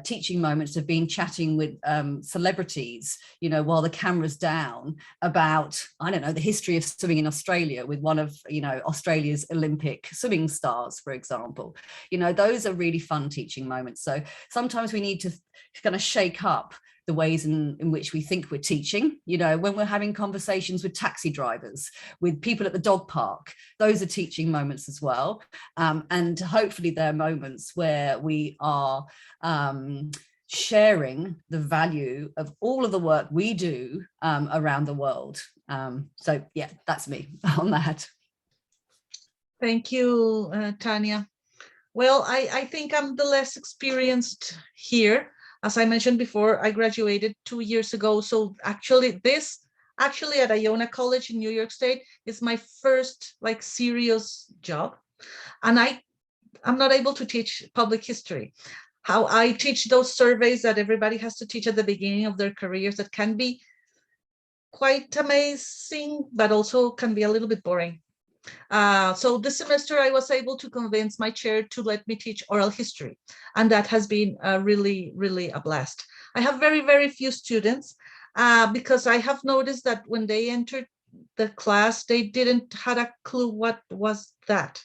teaching moments have been chatting with celebrities, you know, while the camera's down, about, I don't know, the history of swimming in Australia with one of, you know, Australia's Olympic swimming stars, for example. You know, those are really fun teaching moments. So sometimes we need to kind of shake up the ways in which we think we're teaching. You know, when we're having conversations with taxi drivers, with people at the dog park, those are teaching moments as well. And hopefully they're moments where we are sharing the value of all of the work we do around the world. So yeah, that's me on that. Thank you, Tanya. Well, I think I'm the less experienced here. As I mentioned before, I graduated 2 years ago. So actually at Iona College in New York State is my first like serious job. And I'm not able to teach public history. How I teach those surveys that everybody has to teach at the beginning of their careers, that can be quite amazing, but also can be a little bit boring. So this semester I was able to convince my chair to let me teach oral history, and that has been really, really a blast. I have very, very few students because I have noticed that when they entered the class, they didn't had a clue what was that.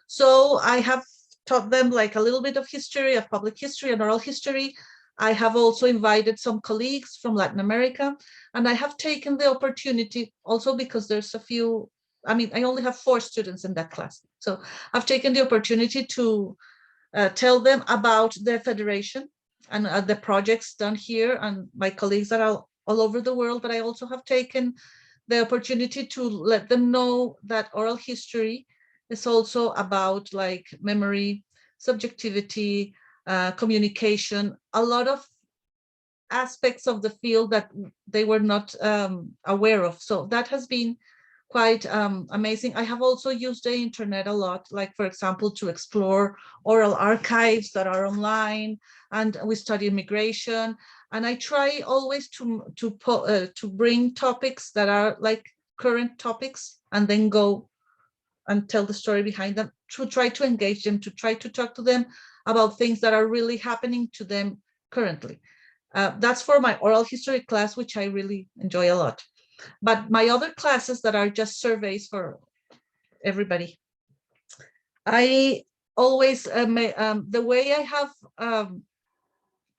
So I have taught them like a little bit of history, of public history and oral history. I have also invited some colleagues from Latin America, and I have taken the opportunity also because there's a few, I mean, I only have 4 students in that class. So I've taken the opportunity to tell them about the federation and the projects done here, and my colleagues are all over the world, but I also have taken the opportunity to let them know that oral history is also about like memory, subjectivity, communication, a lot of aspects of the field that they were not aware of. So that has been quite amazing. I have also used the internet a lot, like for example, to explore oral archives that are online, and we study immigration. And I try always to bring topics that are like current topics, and then go and tell the story behind them, to try to engage them, to try to talk to them about things that are really happening to them currently. That's for my oral history class, which I really enjoy a lot. But my other classes that are just surveys for everybody, I always, the way I have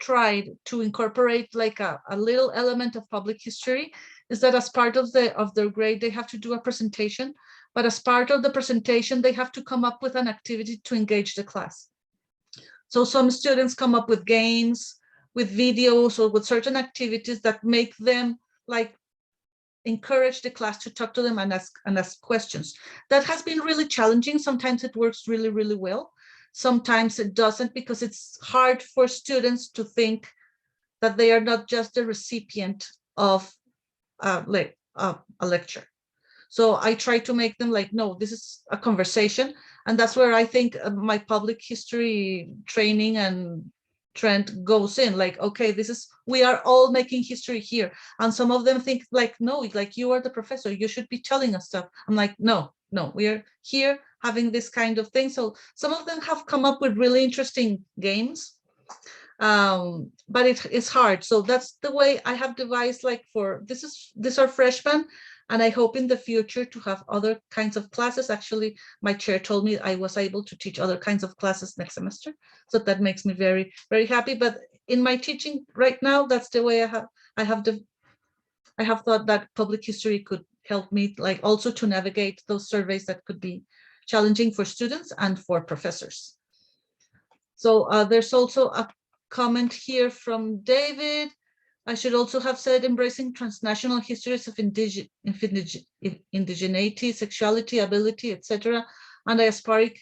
tried to incorporate like a little element of public history is that as part of their grade, they have to do a presentation, but as part of the presentation, they have to come up with an activity to engage the class. So some students come up with games, with videos, or with certain activities that make them like encourage the class to talk to them and ask questions. That has been really challenging. Sometimes it works really, really well. Sometimes it doesn't, because it's hard for students to think that they are not just the recipient of a lecture. So I try to make them like, no, this is a conversation. And that's where I think my public history training and trend goes in, like, okay, we are all making history here. And some of them think like, no, like you are the professor, you should be telling us stuff. I'm like, no, we are here having this kind of thing. So some of them have come up with really interesting games, but it's hard. So that's the way I have devised, like, these are freshmen, and I hope in the future to have other kinds of classes. Actually, my chair told me I was able to teach other kinds of classes next semester. So that makes me very, very happy. But in my teaching right now, that's the way I have thought that public history could help me, like, also to navigate those surveys that could be challenging for students and for professors. So there's also a comment here from David. I should also have said embracing transnational histories of indigeneity, sexuality, ability, etc., and diasporic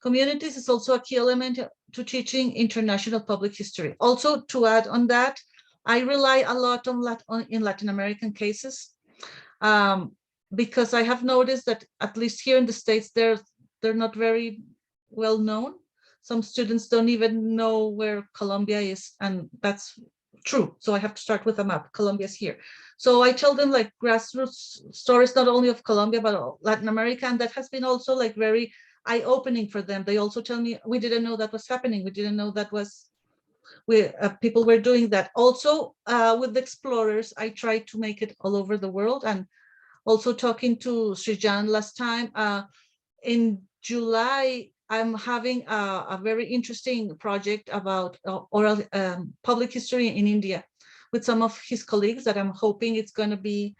communities is also a key element to teaching international public history. Also, to add on that, I rely a lot on in Latin American cases, because I have noticed that at least here in the States, they're not very well known. Some students don't even know where Colombia is, and that's true. So I have to start with a map. Colombia's here. So I tell them like grassroots stories, not only of Colombia, but Latin America. And that has been also like very eye-opening for them. They also tell me, we didn't know that was happening. We didn't know that was, people were doing that. Also, with the explorers, I try to make it all over the world. And also talking to Srijan last time, in July, I'm having a very interesting project about oral public history in India with some of his colleagues that I'm hoping it's going to be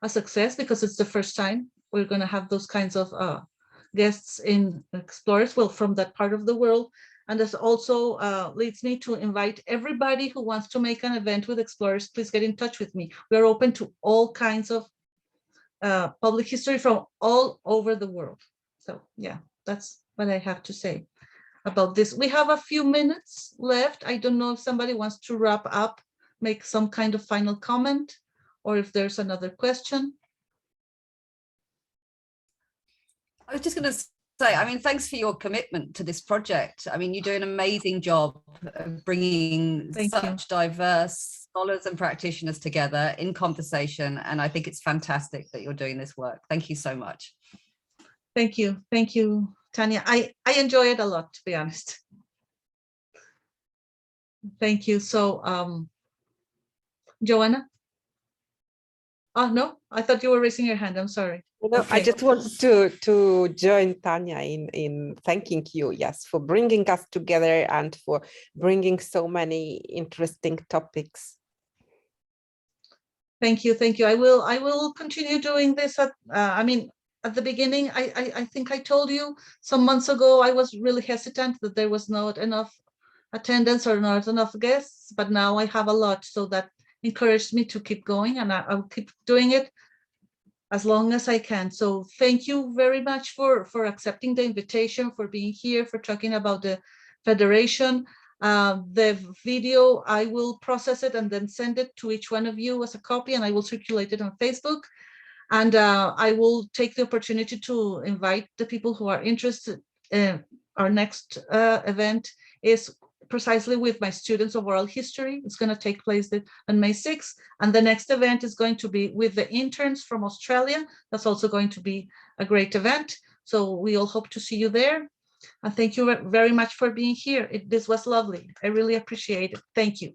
a success, because it's the first time we're going to have those kinds of guests in explorers, well, from that part of the world. And this also leads me to invite everybody who wants to make an event with explorers, please get in touch with me. We're open to all kinds of public history from all over the world. So yeah, that's what I have to say about this. We have a few minutes left. I don't know if somebody wants to wrap up, make some kind of final comment, or if there's another question. I was just going to say, I mean, thanks for your commitment to this project. I mean, you do an amazing job of bringing such diverse scholars and practitioners together in conversation. And I think it's fantastic that you're doing this work. Thank you so much. Thank you. Thank you, Tanya. I enjoy it a lot, to be honest. Thank you. So, Joanna? Oh, no, I thought you were raising your hand. I'm sorry. No, Okay. I just wanted to join Tanya in thanking you, yes, for bringing us together and for bringing so many interesting topics. Thank you. Thank you. I will continue doing this. I mean, at the beginning, I think I told you some months ago, I was really hesitant that there was not enough attendance or not enough guests, but now I have a lot, so that encouraged me to keep going, and I'll keep doing it as long as I can. So thank you very much for accepting the invitation, for being here, for talking about the Federation. The video, I will process it and then send it to each one of you as a copy, and I will circulate it on Facebook. And I will take the opportunity to invite the people who are interested. Our next event is precisely with my students of oral history. It's going to take place on May 6th. And the next event is going to be with the interns from Australia. That's also going to be a great event. So we all hope to see you there. And thank you very much for being here. This was lovely. I really appreciate it. Thank you.